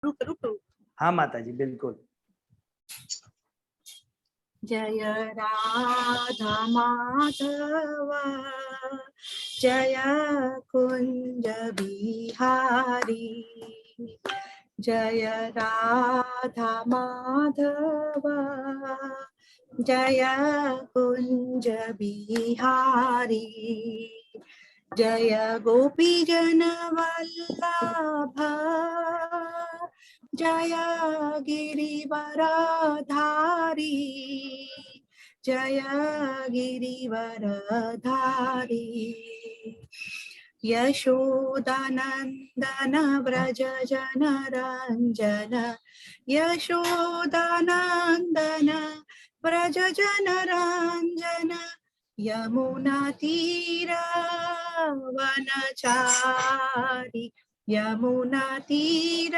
करूँ? हाँ माता जी बिल्कुल। जय राधा माधव जय कुंज बिहारी, जय राधा माधव जय कुंज बिहारी, जय गोपी जन वल्लभ जय गिरिवरधारी, जय गिरिवरधारी, यशोदानंदन व्रज जन रंजन, यशोदानंदन व्रज जन रंजन, यमुना तीर वनचारी, यमुना तीर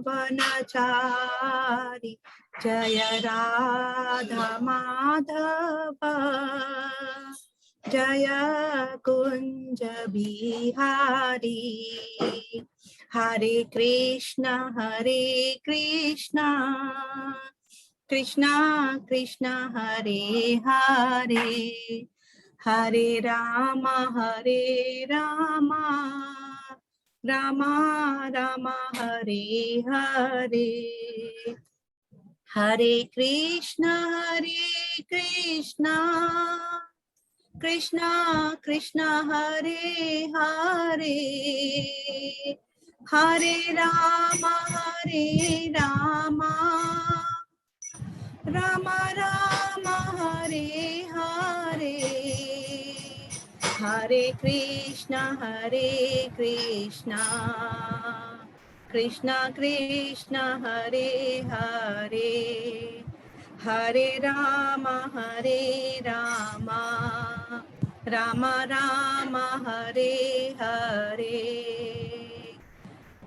वनचारी, जय राधा माधव जय कुंज बिहारी, हरे कृष्ण कृष्णा कृष्णा हरे हरे, हरे राम राम राम हरे हरे, हरे कृष्णा कृष्णा कृष्णा हरे हरे, हरे राम राम राम हरे हरे, हरे कृष्णा कृष्णा कृष्णा हरे हरे, हरे राम राम राम हरे हरे,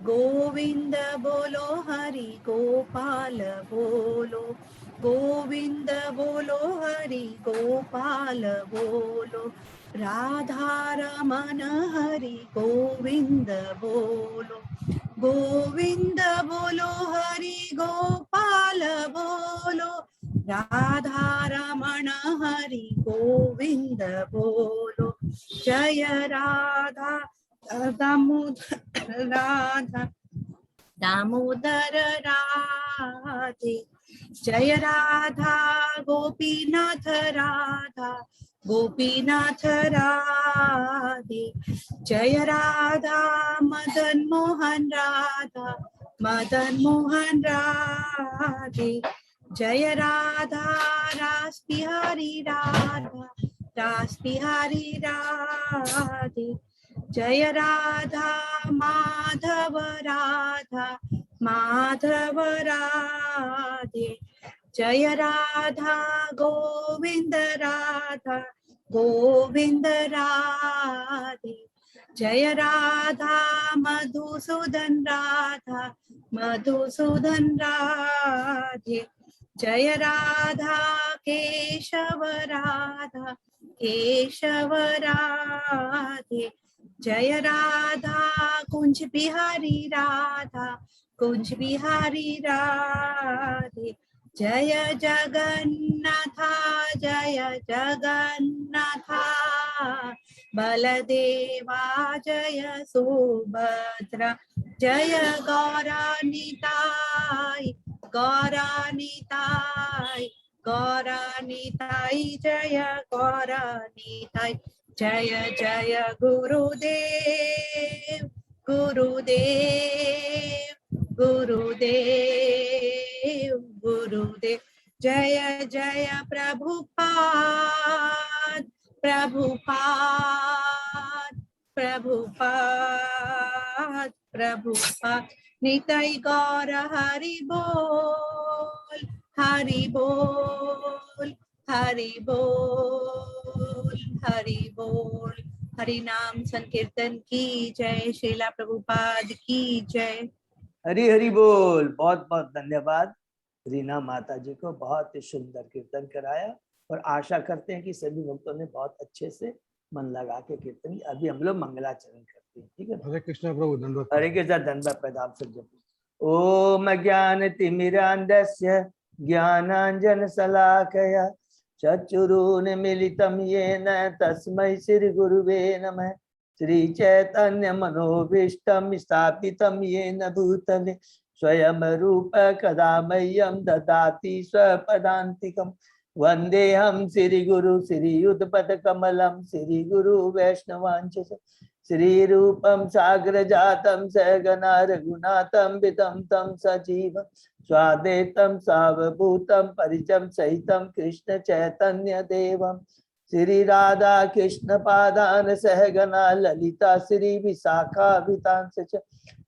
गोविंद बोलो हरि गोपाल बोलो, गोविंद बोलो हरि गोपाल बोलो, राधा रमन हरि गोविंद बोलो, गोविंद बोलो हरि गोपाल बोलो, राधा रमण हरि गोविंद बोलो, जय राधा दामोदर राधे, जय राधा गोपीनाथ राधे, जय राधा मदन मोहन राधे, जय राधा रास बिहारी राधे, जय राधा माधव राधे, जय राधा गोविंद राधे, जय राधा मधुसूदन राधे, जय राधा केशव राधे, जय राधा कुंज बिहारी राधे, जय जगन्नाथ बलदेवा जय सुभद्रा, जय गौरानिताई जय गौरानिताई, जय जय गुरुदेव जय जय प्रभुपाद निताई गौर हरि बोल, हरि बोल, हरि बोल, हरि बोल, हरि नाम संकीर्तन की जय, श्रीला प्रभुपाद की जय। हरि हरि बोल। बहुत बहुत धन्यवाद रीना माता जी को, बहुत ही सुंदर कीर्तन कराया और आशा करते हैं कि सभी भक्तों ने बहुत अच्छे से मन लगा के कीर्तन किया। अभी हम लोग मंगलाचरण करते हैं, ठीक है। हरे कृष्णा प्रभु, धन्यवाद। हरे कृष्णा, धन्यवाद। प्रदान से ओम ज्ञानतिमिरान्धस्य ज्ञानाञ्जनशलाकया चक्षुरुन्मीलितं येन तस्मै श्रीगुरुवे नमः। श्रीचैतन्यमनोभीष्टं स्थापितं येन भूतले स्वयं रूप कदा मह्यं ददाति स्वपदान्तिकम्। वन्देऽहं श्रीगुरु श्रीयुतपदकमलं श्रीगुरु वैष्णवांश श्रीरूपं साग्रजातं सहगना रघुनाथं वितं तं सजीवं स्वादेतं सावभूतं परिचं सहितं कृष्ण चैतन्य देवं श्री राधा कृष्ण पादान सहगना ललिता श्री विशाखाभितांश च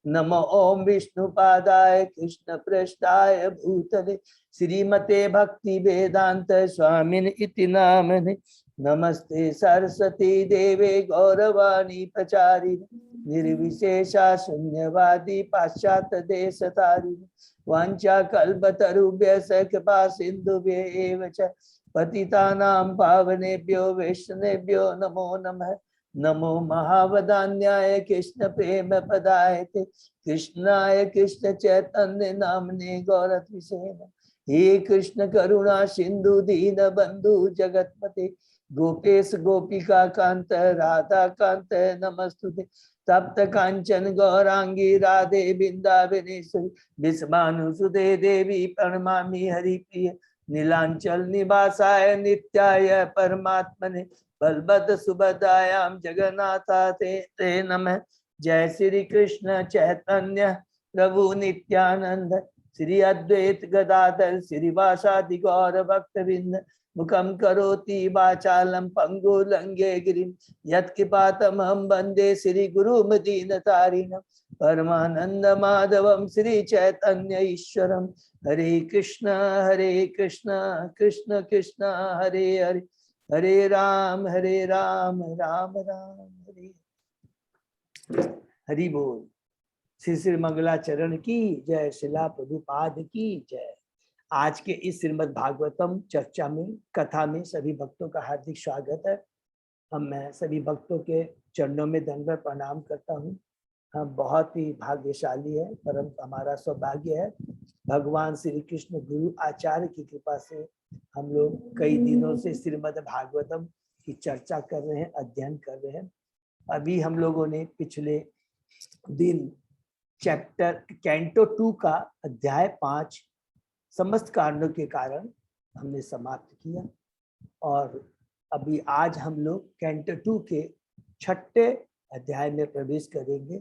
नमो ओम विष्णुपादाय कृष्ण पृष्ठाय भूतले श्रीमते भक्ति वेदांत स्वामिन इति नामने नमस्ते सरस्वती देवे गौरवाणी प्रचारिणे निर्विशेषा शून्यवादी पाश्चात्य देशतारिणे वाञ्छा कल्पतरुभ्यः कृपा सिन्धुभ्यः एव च पतितानां पावनेभ्यो वैष्णवेभ्यो नमो नमः। नमो महावदान्याय कृष्ण प्रेम पदायते कृष्णाय कृष्ण चैतन्य नामने गौरत्विषे हे कृष्ण करुणा सिंधु दीन बंधु जगतपते गोपेश गोपिका कांत राधा कांत नमस्तुते तप्त कांचन गौरांगी राधे बिंदावनेश्वरी विस्मानुसुते देवी प्रणमामि हरिप्रिय नीलांचल निवासाय नित्याय परमात्मने बलभद्र सुभद्रायां जगन्नाथाय ते नमः। जय श्री कृष्ण चैतन्य प्रभु नित्यानंद श्री अद्वैत गदाधर श्रीवासादि गौर भक्तवृंद मुखम करोति वाचालम पंगु लंघे गिरिम यत्कृपातमहं वंदे श्री गुरुम दीनतारिणं परमानंद माधवम श्री चैतन्य ईश्वरम। हरे कृष्ण कृष्ण कृष्ण हरे हरे हरे राम राम राम हरे हरि बोल। श्री श्री मंगलाचरण की जय, शिला प्रभुपाद की जय। आज के इस श्रीमद् भागवतम चर्चा में कथा में सभी भक्तों का हार्दिक स्वागत है। मैं सभी भक्तों के चरणों में दंडवत प्रणाम करता हूँ। हम बहुत ही भाग्यशाली है, परम हमारा सौभाग्य है। भगवान श्री कृष्ण गुरु आचार्य की कृपा से हम लोग कई दिनों से श्रीमद् भागवतम की चर्चा कर रहे हैं, अध्ययन कर रहे हैं। अभी हम लोगों ने पिछले दिन चैप्टर कैंटो 2 का अध्याय 5 समस्त कारणों के कारण हमने समाप्त किया और अभी आज हम लोग कैंटो 2 के 6ठे अध्याय में प्रवेश करेंगे।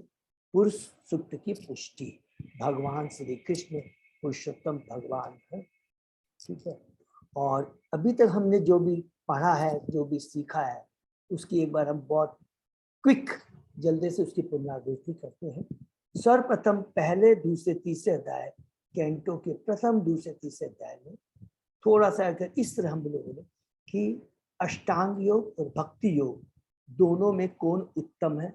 पुरुष सूक्त की पुष्टि। भगवान श्री कृष्ण पुरुषोत्तम भगवान है, ठीक है। और अभी तक हमने जो भी पढ़ा है, जो भी सीखा है, उसकी एक बार हम बहुत क्विक जल्दी से उसकी पुनरावृत्ति करते हैं। सर्वप्रथम पहले दूसरे तीसरे अध्याय कैंटो के प्रथम दूसरे तीसरे अध्याय में थोड़ा सा अगर इस तरह हम बोले कि अष्टांग योग और भक्ति योग दोनों में कौन उत्तम है,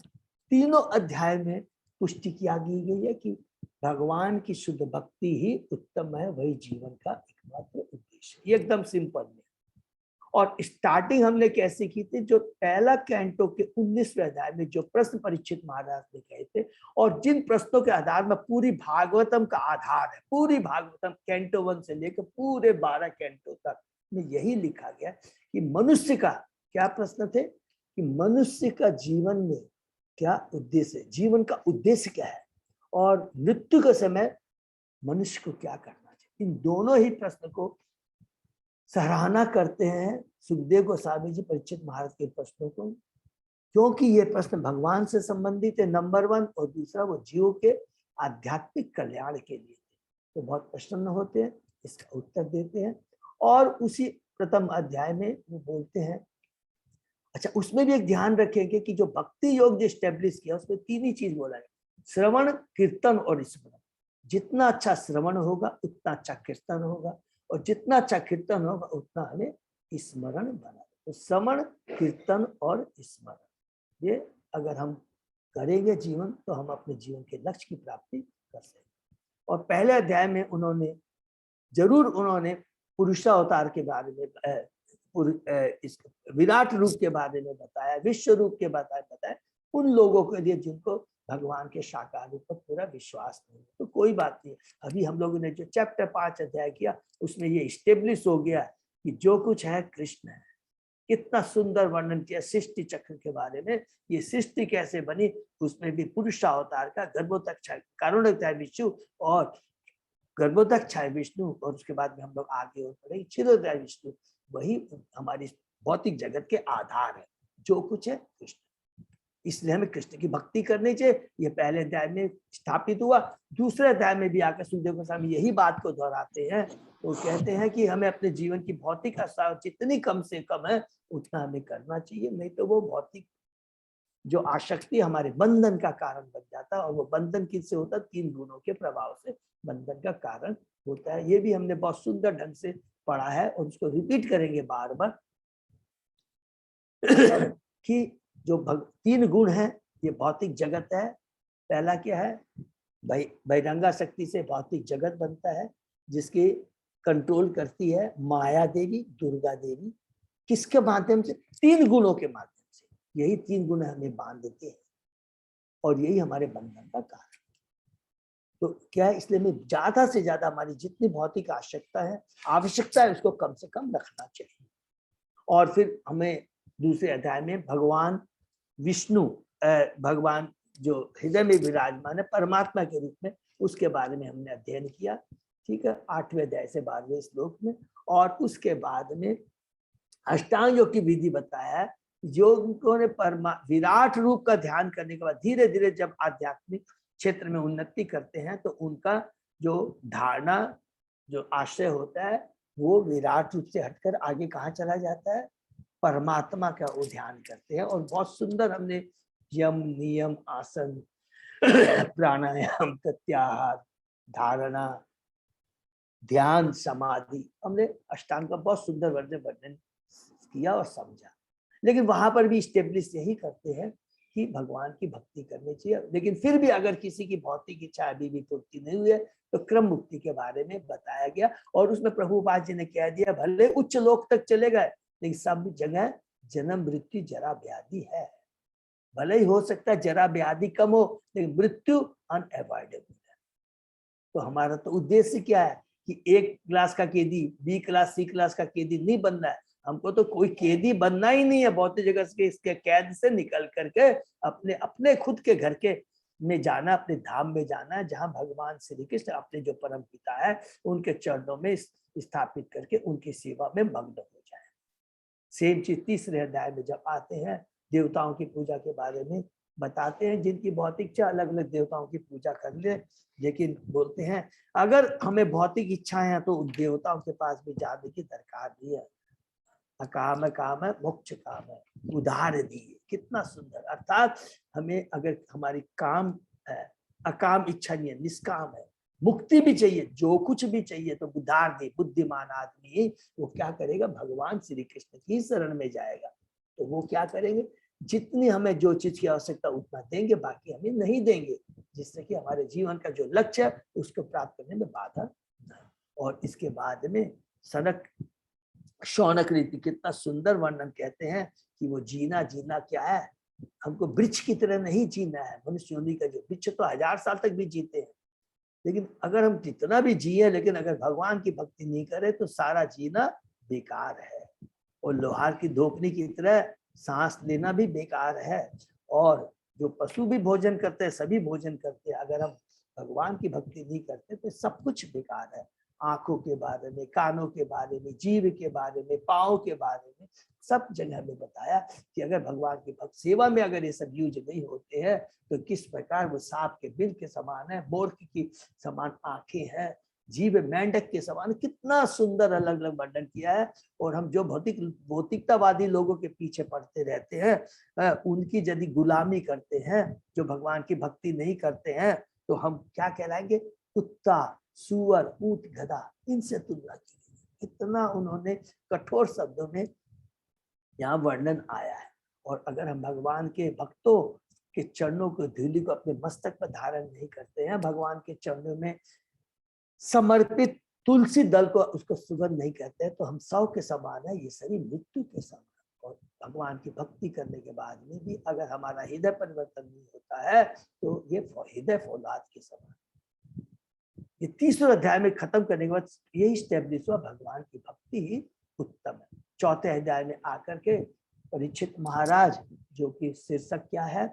तीनों अध्याय में पुष्टि किया गई है कि भगवान की शुद्ध भक्ति ही उत्तम है, वही जीवन का एकमात्र उद्देश्य है। एकदम सिंपल है। और स्टार्टिंग हमने कैसे की थी, जो पहला कैंटो के 19वें अध्याय में जो प्रश्न परीक्षित महाराज ने कहे थे और जिन प्रश्नों के आधार में पूरी भागवतम का आधार है, पूरी भागवतम कैंटो 1 से लेकर पूरे 12 कैंटो तक में यही लिखा गया कि मनुष्य का क्या प्रश्न थे कि मनुष्य का जीवन में क्या उद्देश्य है, जीवन का उद्देश्य क्या है और मृत्यु के समय मनुष्य को क्या करना चाहिए। इन दोनों ही प्रश्न को सराहना करते हैं सुखदेव गोस्वामी जी परीक्षित महाराज के प्रश्नों को, क्योंकि ये प्रश्न भगवान से संबंधित है नंबर 1 और दूसरा वो जीवों के आध्यात्मिक कल्याण के लिए। तो बहुत प्रसन्न होते हैं, इसका उत्तर देते हैं। और उसी प्रथम अध्याय में वो बोलते हैं, अच्छा उसमें भी एक ध्यान रखेंगे कि जो भक्ति योग जो स्टेब्लिश किया उसमें 3 ही चीज बोला है, श्रवण कीर्तन और स्मरण। जितना अच्छा श्रवण होगा उतना अच्छा कीर्तन होगा और जितना अच्छा कीर्तन होगा उतना हमें स्मरण बना। तो श्रवण कीर्तन और स्मरण ये अगर हम करेंगे जीवन तो हम अपने जीवन के लक्ष्य की प्राप्ति कर सकेंगे। और पहले अध्याय में उन्होंने पुरुषावतार के बारे में इस विराट रूप के बारे में बताया, विश्व रूप के बताया उन लोगों के लिए जिनको भगवान के साकार रूप पर पूरा विश्वास नहीं है तो कोई बात नहीं। अभी हम लोगों ने जो चैप्टर 5 अध्याय किया उसमें ये स्टेब्लिश हो गया कि जो कुछ है कृष्ण है। कितना सुंदर वर्णन किया सृष्टि चक्र के बारे में, ये सृष्टि कैसे बनी, उसमें भी पुरुष अवतार का गर्भोदक कारुणोदय विष्णु और गर्भोदक विष्णु, और उसके बाद में हम लोग आगे और पढ़े क्षीरोदय विष्णु, वही हमारी भौतिक जगत के आधार है। जो कुछ है कृष्ण, इसलिए हमें कृष्ण की भक्ति करनी चाहिए। ये पहले अध्याय में स्थापित हुआ, दूसरे अध्याय में भी आकर सुखदेव गोस्वामी यही बात को दोहराते हैं। वो कहते हैं कि हमें अपने जीवन की भौतिक आशा जितनी कम से कम है उतना हमें करना चाहिए, नहीं तो वो भौतिक जो आसक्ति हमारे बंधन का कारण बन जाता है। और वो बंधन किससे होता है? 3 गुणों के प्रभाव से बंधन का कारण होता है। ये भी हमने बहुत सुंदर ढंग से पढ़ा है और उसको रिपीट करेंगे बार बार कि जो 3 गुण है ये भौतिक जगत है। पहला क्या है? बहिरंगा शक्ति से भौतिक जगत बनता है, जिसकी कंट्रोल करती है माया देवी, दुर्गा देवी। किसके माध्यम से? 3 गुणों के माध्यम से। यही 3 गुण हमें बांध देते हैं और यही हमारे बंधन का कारण। तो क्या है, इसलिए में ज्यादा से ज्यादा हमारी जितनी भौतिक आवश्यकता है उसको कम से कम रखना चाहिए। और फिर हमें दूसरे अध्याय में भगवान विष्णु, भगवान जो हृदय में विराजमान है परमात्मा के रूप में, उसके बारे में हमने अध्ययन किया। ठीक है, 8वें अध्याय से 12वें श्लोक में। और उसके बाद में अष्टांग योग की विधि बताया है। योगियों ने विराट रूप का ध्यान करने के बाद धीरे धीरे जब आध्यात्मिक क्षेत्र में उन्नति करते हैं तो उनका जो धारणा, जो आश्रय होता है वो विराट रूप से हटकर आगे कहाँ चला जाता है? परमात्मा का वो ध्यान करते हैं। और बहुत सुंदर हमने यम, नियम, आसन, प्राणायाम, प्रत्याहार, धारणा, ध्यान, समाधि, हमने अष्टांग का बहुत सुंदर वर्णन किया और समझा। लेकिन वहां पर भी स्टेब्लिश यही करते हैं कि भगवान की भक्ति करनी चाहिए। लेकिन फिर भी अगर किसी की भौतिक इच्छा अभी भी पूर्ति नहीं हुई है तो क्रम मुक्ति के बारे में बताया गया। और उसमें प्रभुपाद जी ने कह दिया, भले उच्च लोक तक चले गए लेकिन सब जगह जन्म, मृत्यु, जरा, व्याधि है। भले ही हो सकता है जरा व्याधि कम हो लेकिन मृत्यु अनअवॉइडेबल है। तो हमारा तो उद्देश्य क्या है कि A क्लास का केदी, B क्लास, C क्लास का केदी नहीं बनना है। हमको तो कोई केदी बनना ही नहीं है। भौतिक जगत के इसके कैद से निकल करके अपने अपने खुद के घर के में जाना, अपने धाम में जाना, जहाँ भगवान श्री कृष्ण अपने जो परम पिता है उनके चरणों में स्थापित करके उनकी सेवा में मग्न हो जाए। सेम चीज तीसरे अध्याय में जब आते हैं देवताओं की पूजा के बारे में बताते हैं। जिनकी भौतिक इच्छा अलग अलग देवताओं की पूजा कर ले, लेकिन बोलते हैं अगर हमें भौतिक इच्छाएं हैं तो देवताओं के पास भी जाने की दरकार नहीं है। अकाम काम है, मोक्ष काम है, उधार दिए। कितना सुंदर। अर्थात हमें अगर हमारी काम है, अकाम इच्छा नहीं है, निष्काम है, मुक्ति भी चाहिए, जो कुछ भी चाहिए तो उधार दे। बुद्धिमान आदमी वो क्या करेगा? भगवान श्री कृष्ण की शरण में जाएगा। तो वो क्या करेंगे? जितनी हमें जो चीज की आवश्यकता उतना देंगे, बाकी हमें नहीं देंगे, जिससे कि हमारे जीवन का जो लक्ष्य है उसको प्राप्त करने में बाधा। और इसके बाद में सनक शौनक रीति कितना सुंदर वर्णन कहते हैं कि वो जीना क्या है? हमको वृक्ष की तरह नहीं जीना है। मनुष्य योनि का जो वृक्ष तो 1000 साल तक भी जीते हैं, लेकिन अगर हम जितना भी जिए लेकिन अगर भगवान की भक्ति नहीं करें तो सारा जीना बेकार है। और लोहार की धोपनी की तरह सांस लेना भी बेकार है। और जो पशु भी भोजन करते हैं, सभी भोजन करते हैं, अगर हम भगवान की भक्ति नहीं करते तो सब कुछ बेकार है। आंखों के बारे में, कानों के बारे में, जीव के बारे में, पाँव के बारे में, सब जगह में बताया कि अगर भगवान की भक्त सेवा में अगर ये सब यूज नहीं होते हैं तो किस प्रकार वो सांप के बिल के समान है, मोर की समान आंखें हैं, जीव मेंढक के समान। कितना सुंदर अलग अलग वर्णन किया है। और हम जो भौतिकतावादी लोगों के पीछे पड़ते रहते हैं, उनकी यदि गुलामी करते हैं, जो भगवान की भक्ति नहीं करते हैं, तो हम क्या कहलाएंगे? कुत्ता, सुअर, ऊंट, गधा, इनसे तुलना की गई। इतना उन्होंने कठोर शब्दों में यहाँ वर्णन आया है। और अगर हम भगवान के भक्तों के चरणों को, धूलि को अपने मस्तक पर धारण नहीं करते हैं, भगवान के चरणों में समर्पित तुलसी दल को उसको सुगंध नहीं कहते हैं, तो हम 100 के समान है, ये शरीर मृत्यु के समान। और भगवान की भक्ति करने के बाद में भी अगर हमारा हृदय परिवर्तन नहीं होता है तो ये हृदय फौलाद के समान। ये तीसरे अध्याय में खत्म करने के बाद यही स्टेब्लिश हुआ भगवान की भक्ति ही उत्तम है। चौथे अध्याय में आकर के परीक्षित महाराज, जो कि शीर्षक क्या है,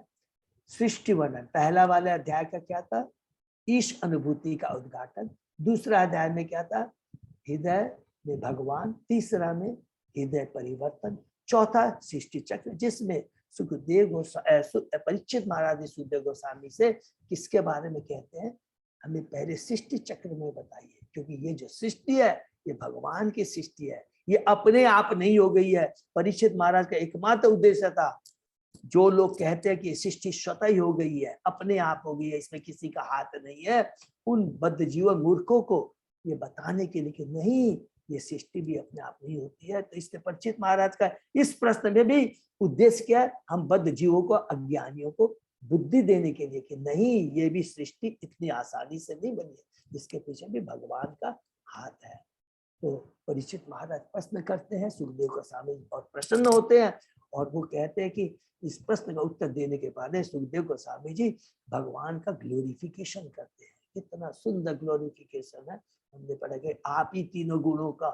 सृष्टि वर्णन। पहला वाले अध्याय का क्या था, ईश अनुभूति का उद्घाटन। दूसरा अध्याय में क्या था, हृदय में भगवान। तीसरा में हृदय परिवर्तन। चौथा सृष्टि चक्र, जिसमें सुखदेव परीक्षित महाराज ने सुखदेव गोस्वामी से किसके बारे में कहते हैं, हमें पहले सृष्टि चक्र में बताइए, क्योंकि ये जो सृष्टि है ये भगवान की सृष्टि है, ये अपने आप नहीं हो गई है। परीक्षित महाराज का एकमात्र उद्देश्य था, जो लोग कहते हैं कि ये सृष्टि स्वतः ही हो गई है, अपने आप हो गई है, इसमें किसी का हाथ नहीं है, उन बद्ध जीवन मूर्खों को ये बताने के लिए कि नहीं, ये सृष्टि भी अपने आप नहीं होती है। तो इससे परीक्षित महाराज का इस प्रश्न में भी उद्देश्य क्या है, हम बद्ध जीवों को, अज्ञानियों को बुद्धि देने के लिए कि नहीं, ये भी सृष्टि इतनी आसानी से नहीं बनी है, इसके पीछे भी भगवान का हाथ है। तो परीक्षित महाराज प्रश्न करते हैं, सुखदेव गोस्वामी बहुत प्रसन्न होते हैं और वो कहते हैं कि इस प्रश्न का उत्तर देने के बाद सुखदेव गोस्वामी जी भगवान का ग्लोरिफिकेशन करते हैं। कितना सुंदर ग्लोरिफिकेशन है। हमने पढ़ा कि आप ही तीनों गुणों का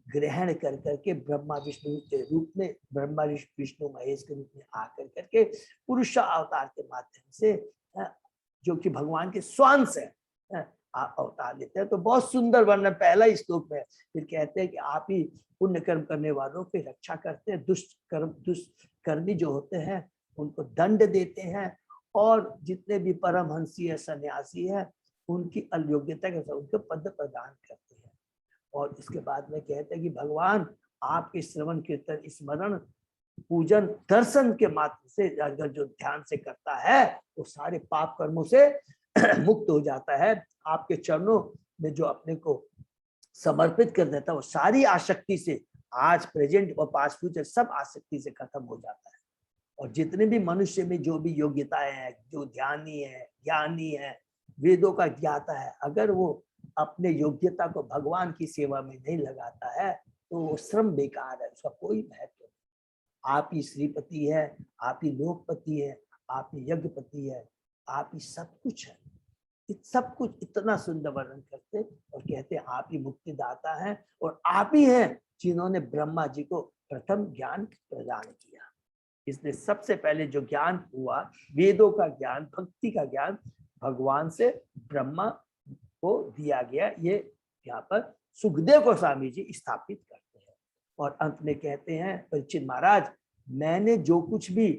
ग्रहण कर करके ब्रह्मा विष्णु के रूप में, ब्रह्मा विष्णु महेश के रूप में आकर करके पुरुष अवतार के माध्यम से, जो कि भगवान के स्वांश है, आप अवतार लेते हैं। तो बहुत सुंदर वर्णन पहला श्लोक में। फिर कहते हैं कि आप ही पुण्य कर्म करने वालों की रक्षा करते हैं, दुष्कर्मी जो होते हैं उनको दंड देते हैं, और जितने भी परमहंसी है, सन्यासी है, उनकी अयोग्यता के साथ उनको पद प्रदान करते हैं। और इसके बाद में कहते हैं कि भगवान आपके श्रवण कीर्तन स्मरण पूजन दर्शन के माध्यम से अगर जो ध्यान से करता है वो सारे पाप कर्मों से मुक्त हो जाता है। आपके चरणों में जो अपने को समर्पित कर देता है वो सारी आसक्ति से, आज प्रेजेंट और पास्ट फ्यूचर सब आसक्ति से खत्म हो जाता है। और जितने भी मनुष्य में जो भी योग्यताएं हैं, जो ध्यानी है, ज्ञानी है, वेदों का ज्ञाता है, अगर वो अपने योग्यता को भगवान की सेवा में नहीं लगाता है तो वो श्रम बेकार है, उसका कोई महत्व नहीं। आप ही श्रीपति है, आप ही लोकपति है, आप ही यज्ञपति है, आप ही सब कुछ है। सब कुछ इतना सुंदर वर्णन करते और कहते आप ही मुक्तिदाता हैं, और आप ही हैं जिन्होंने ब्रह्मा जी को प्रथम ज्ञान प्रदान किया। इसलिए सबसे पहले जो ज्ञान हुआ, वेदों का ज्ञान, भक्ति का ज्ञान, भगवान से ब्रह्मा को दिया गया। ये यहाँ पर सुखदेव गोस्वामी जी स्थापित करते हैं। और अंत में कहते हैं, परीक्षित महाराज, मैंने जो कुछ भी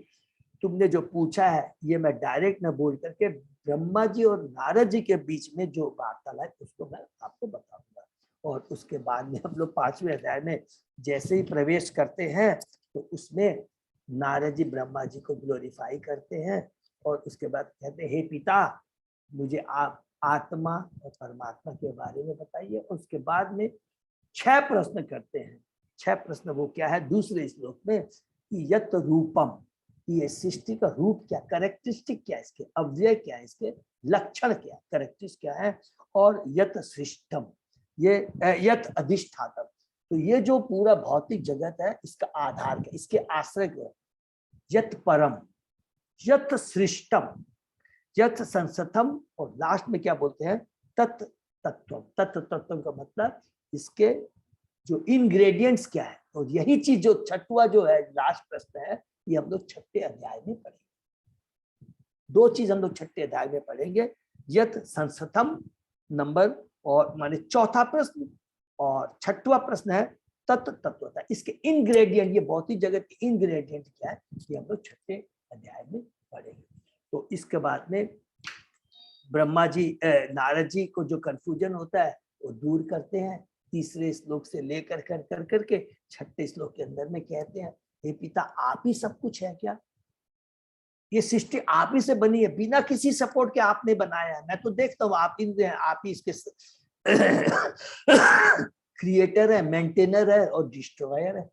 तुमने जो पूछा है ये मैं डायरेक्ट न बोल करके ब्रह्मा जी और नारद जी के बीच में जो वार्तालाप है उसको मैं आपको बताऊंगा। और उसके बाद में हम लोग 5वें अध्याय में जैसे ही प्रवेश करते हैं तो उसमें नारद जी ब्रह्मा जी को ग्लोरीफाई करते हैं, और उसके बाद कहते हैं, हे पिता, मुझे आप आत्मा और परमात्मा के बारे में बताइए। उसके बाद में 6 प्रश्न करते हैं। 6 प्रश्न वो क्या है, दूसरे श्लोक में, कि यत रूपम, ये सृष्टि का रूप क्या, कैरेक्टरिस्टिक क्या, इसके अव्यय क्या है, इसके लक्षण क्या, कैरेक्टरिस्टिक क्या है, और यत सृष्टम, ये यत अधिष्ठातम, तो ये जो पूरा भौतिक जगत है इसका आधार क्या, इसके आश्रय क्या, यत परम, यत सृष्टम, यत संसतम, और लास्ट में क्या बोलते हैं, तत् तत्व। तत्व तत्व का मतलब इसके जो इंग्रेडिएंट्स क्या है। और यही चीज जो छठवां जो है लास्ट प्रश्न है, ये हम लोग 6ठे अध्याय में पढ़ेंगे। 2 चीज हम लोग 6ठे अध्याय में पढ़ेंगे, यत संसतम नंबर, और माने चौथा प्रश्न, और 6वां प्रश्न है तत्व तत्वता, इसके इंग्रेडिएंट, ये भौतिक जगत के इंग्रेडिएंट क्या है, ये हम लोग 6ठे अध्याय में पढ़ेंगे। तो इसके बाद में ब्रह्मा जी नारद जी को जो कंफ्यूजन होता है वो दूर करते हैं। तीसरे श्लोक से लेकर कर करके 6ठे श्लोक के अंदर में कहते हैं, हे पिता, आप ही सब कुछ है क्या, ये सृष्टि आप ही से बनी है, बिना किसी सपोर्ट के आपने बनाया है। मैं तो देखता हूँ आप ही इसके क्रिएटर है, मेंटेनर है और डिस्ट्रॉयर है।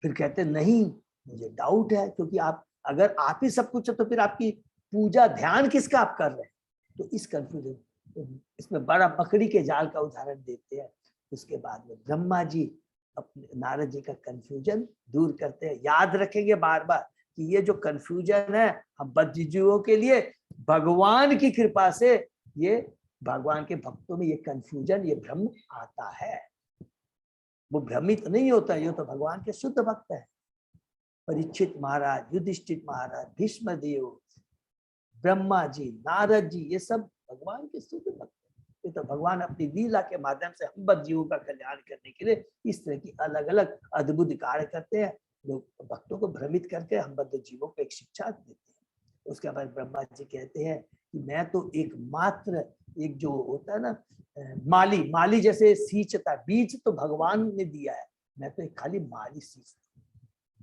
फिर कहते हैं, नहीं, मुझे डाउट है, क्योंकि आप अगर आप ही सब कुछ है तो फिर आपकी पूजा ध्यान किसका आप कर रहे हैं। तो इस कंफ्यूजन, इसमें बड़ा बकरी के जाल का उदाहरण देते हैं। उसके बाद में ब्रह्मा जी अपने नारद जी का कंफ्यूजन दूर करते हैं। याद रखेंगे बार बार कि ये जो कंफ्यूजन है हम बद्धजीवों के लिए भगवान की कृपा से, ये भगवान के भक्तों में ये कंफ्यूजन, ये भ्रम आता है। वो भ्रमित नहीं होता, ये तो भगवान के शुद्ध भक्त है। परीक्षित महाराज, युधिष्ठिर महाराज, भीष्म देव, ब्रह्मा जी, नारद जी, ये सब भगवान के शुद्ध भक्त हैं। ये तो भगवान अपनी लीला के माध्यम से हम बद्ध जीवों का कल्याण करने के लिए इस तरह की अलग अलग अद्भुत कार्य करते हैं। लोग भक्तों को भ्रमित करके हम बद्ध जीवों को एक शिक्षा देते हैं। उसके बाद ब्रह्मा जी कहते हैं कि मैं तो एकमात्र, एक जो होता है ना माली जैसे सींचता, बीज तो भगवान ने दिया है, मैं तो एक खाली माली सींचता।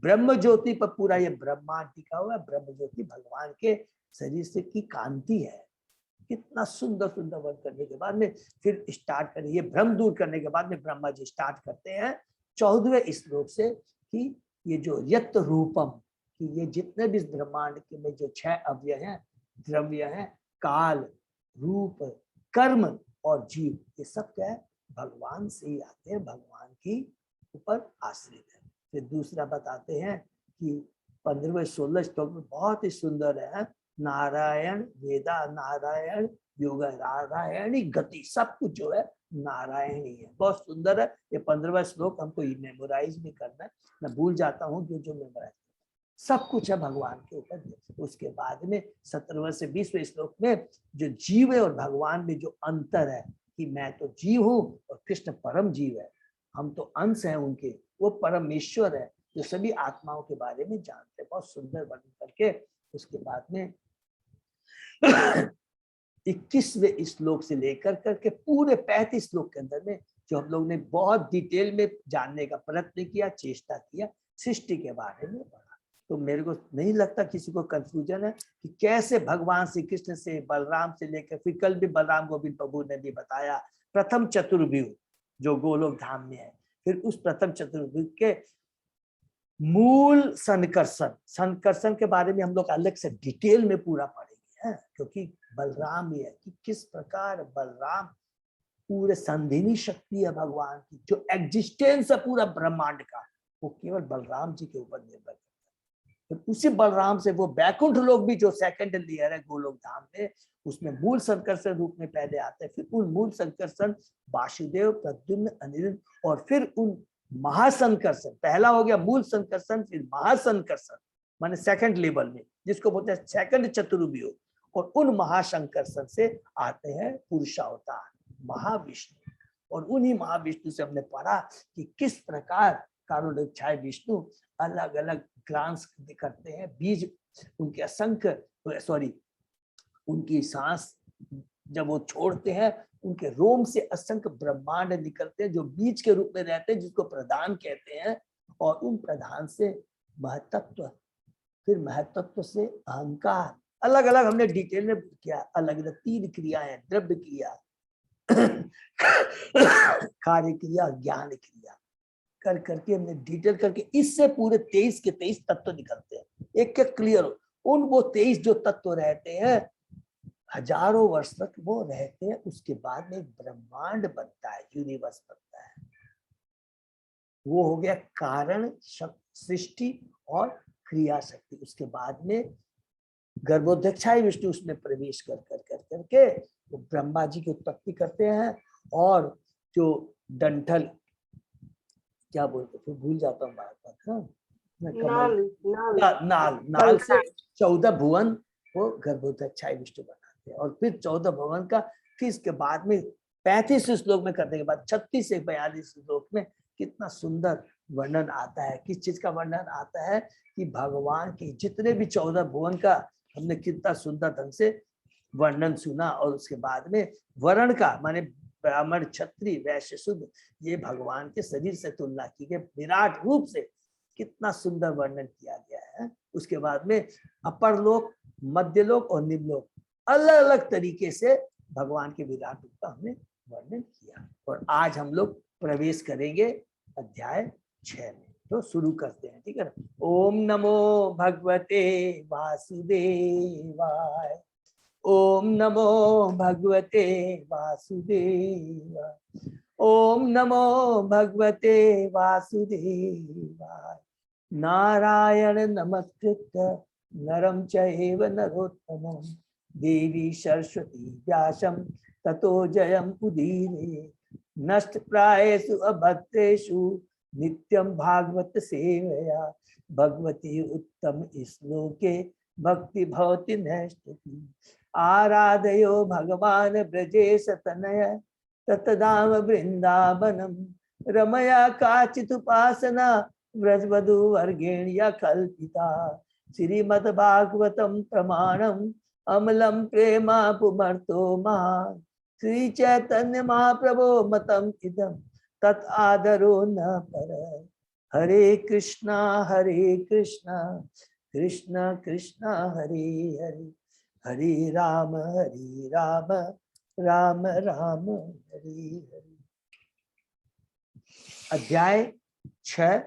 ब्रह्म ज्योति पर पूरा ये ब्रह्मांड टिका हुआ है। ब्रह्म ज्योति भगवान के शरीर से की कांति है। कितना सुंदर सुंदर वर्णन करने के बाद में फिर स्टार्ट करें, ये भ्रम दूर करने के बाद में ब्रह्मा जी स्टार्ट करते हैं 14वें श्लोक से कि ये जो यत रूपम, कि ये जितने भी ब्रह्मांड के में जो 6 अव्यय हैं, द्रव्य हैं, काल, रूप, कर्म और जीव, ये सब क्या है, भगवान से ही आते हैं, भगवान की ऊपर आश्रित है। फिर दूसरा बताते हैं कि 15वें 16 श्लोक में बहुत ही सुंदर है, नारायण वेदा नारायण योग नारायणी गति, सब कुछ जो है नारायण ही है। बहुत सुंदर है ये 15वां श्लोक, हमको ये मेमोराइज भी करना है, मैं भूल जाता हूँ जो मेमोराइज, सब कुछ है भगवान के ऊपर। उसके बाद में 17वें से 20वें श्लोक में जो जीव है और भगवान में जो अंतर है कि मैं तो जीव हूँ और कृष्ण परम जीव है, हम तो अंश हैं उनके, वो परमेश्वर है जो सभी आत्माओं के बारे में जानते हैं। बहुत सुंदर वर्णन करके उसके बाद में 21वें श्लोक से लेकर करके पूरे 35 श्लोक के अंदर में जो हम लोग ने बहुत डिटेल में जानने का प्रयत्न किया, चेष्टा किया, सृष्टि के बारे में पढ़ा। तो मेरे को नहीं लगता किसी को कंफ्यूजन है कि कैसे भगवान श्री कृष्ण से, बलराम से लेकर, फिर कल भी बलराम गोविंद प्रभु ने भी बताया प्रथम चतुर्व्यूह जो गोलोक धाम में है, फिर उस प्रथम चतुर्व्यूह के मूल संकर्षण के बारे में हम लोग अलग से डिटेल में पूरा पढ़ेंगे हैं, क्योंकि बलराम ये है कि किस प्रकार बलराम पूरे संधिनी शक्ति है भगवान की, जो एग्जिस्टेंस है पूरा ब्रह्मांड का, वो केवल बलराम जी के ऊपर निर्भर करता है। तो उसी बलराम से वो बैकुंठ लोग भी जो सेकंड लेयर है गोलोक धाम में, उसमें मूल संकर्षण रूप में पहले आते हैं, फिर उन मूल संकर्षण वासुदेव, प्रद्युम्न, अनिरुद्ध, और फिर उन महासंकर्षण, पहला हो गया मूल संकर्षण, फिर महासंकर्षण माने सेकंड लेवल में, जिसको बोलते हैं सेकंड चतुर्व्यूह, और उन महासंकर्षण से आते हैं पुरुषावतार महाविष्णु। और उन्हीं महाविष्णु से हमने पढ़ा कि किस प्रकार कारुण्यक्षय विष्णु अलग अलग ग्रांस करते हैं, बीज उनके असंख्य, सॉरी उनकी सांस जब वो छोड़ते हैं, उनके रोम से असंख्य ब्रह्मांड निकलते हैं जो बीज के रूप में रहते हैं, जिसको प्रधान कहते हैं। और उन प्रधान से महतत्व, फिर महतत्व से अहंकार, अलग अलग हमने डिटेल में किया, अलग अलग 3 क्रियाएं, द्रव्य क्रिया, कार्य क्रिया, ज्ञान क्रिया कर करके हमने डिटेल करके, इससे पूरे 23 के 23 तत्व निकलते हैं, एक एक क्लियर। उन वो 23 जो तत्व रहते हैं हजारों वर्ष तक वो रहते हैं, उसके बाद में एक ब्रह्मांड बनता है, यूनिवर्स बनता है। वो हो गया कारण सृष्टि और क्रिया शक्ति। उसके बाद में गर्भोदक्षाय विष्णु उसमें प्रवेश कर करके वो ब्रह्मा जी की उत्पत्ति करते हैं। और जो डंठल क्या बोलते फिर भूल जाता हूँ बार बार, नाल से 14 भुवन वो गर्भोदक्षाय विष्णु बनाते हैं। और फिर 14 भुवन का फिर इसके बाद में 35 श्लोक में करने के बाद 36 से 42 श्लोक में कितना सुंदर वर्णन आता है। किस चीज का वर्णन आता है कि भगवान के जितने भी 14 भुवन का हमने कितना सुंदर ढंग से वर्णन सुना। और उसके बाद में वर्ण का माने ब्राह्मण, क्षत्रिय, वैश्य, शूद्र, ये भगवान के शरीर से तुलना की गई, विराट रूप से कितना सुंदर वर्णन किया गया है। उसके बाद में अपर लोक, मध्य लोक और निम्न लोक, अलग अलग तरीके से भगवान के विराट रूप का हमने वर्णन किया। और आज हम लोग प्रवेश करेंगे अध्याय 6 में। तो शुरू करते हैं, ठीक है ना। ओम नमो भगवते वासुदेवाय, ओम नमो भगवते वासुदेवाय, ओम नमो भगवते वासुदेवाय। नारायण नमस्कृत्य नरं चैव नरोत्तमं देवी सरस्वती व्यासं ततो जयम् उदीरये। नष्ट प्रायेषु अभद्रेषु नित्यं भागवत सेवया भगवती उत्तम श्लोके भक्ति भवति नैष्ठिकी। आराधयो भगवान ब्रजेश तनय ततदाम वृंदावनम रमया काचित् उपासना व्रजवधु वर्गेण या कल्पिता। श्रीमद्भागवतम प्रमाणम अमलम प्रेमा पुमर्तो महान्। श्री चैतन्य महाप्रभो मतम इदम तत् आदरो न पर। हरे कृष्णा कृष्ण कृष्ण हरे हरे, हरे राम राम राम हरे हरे। अध्याय 6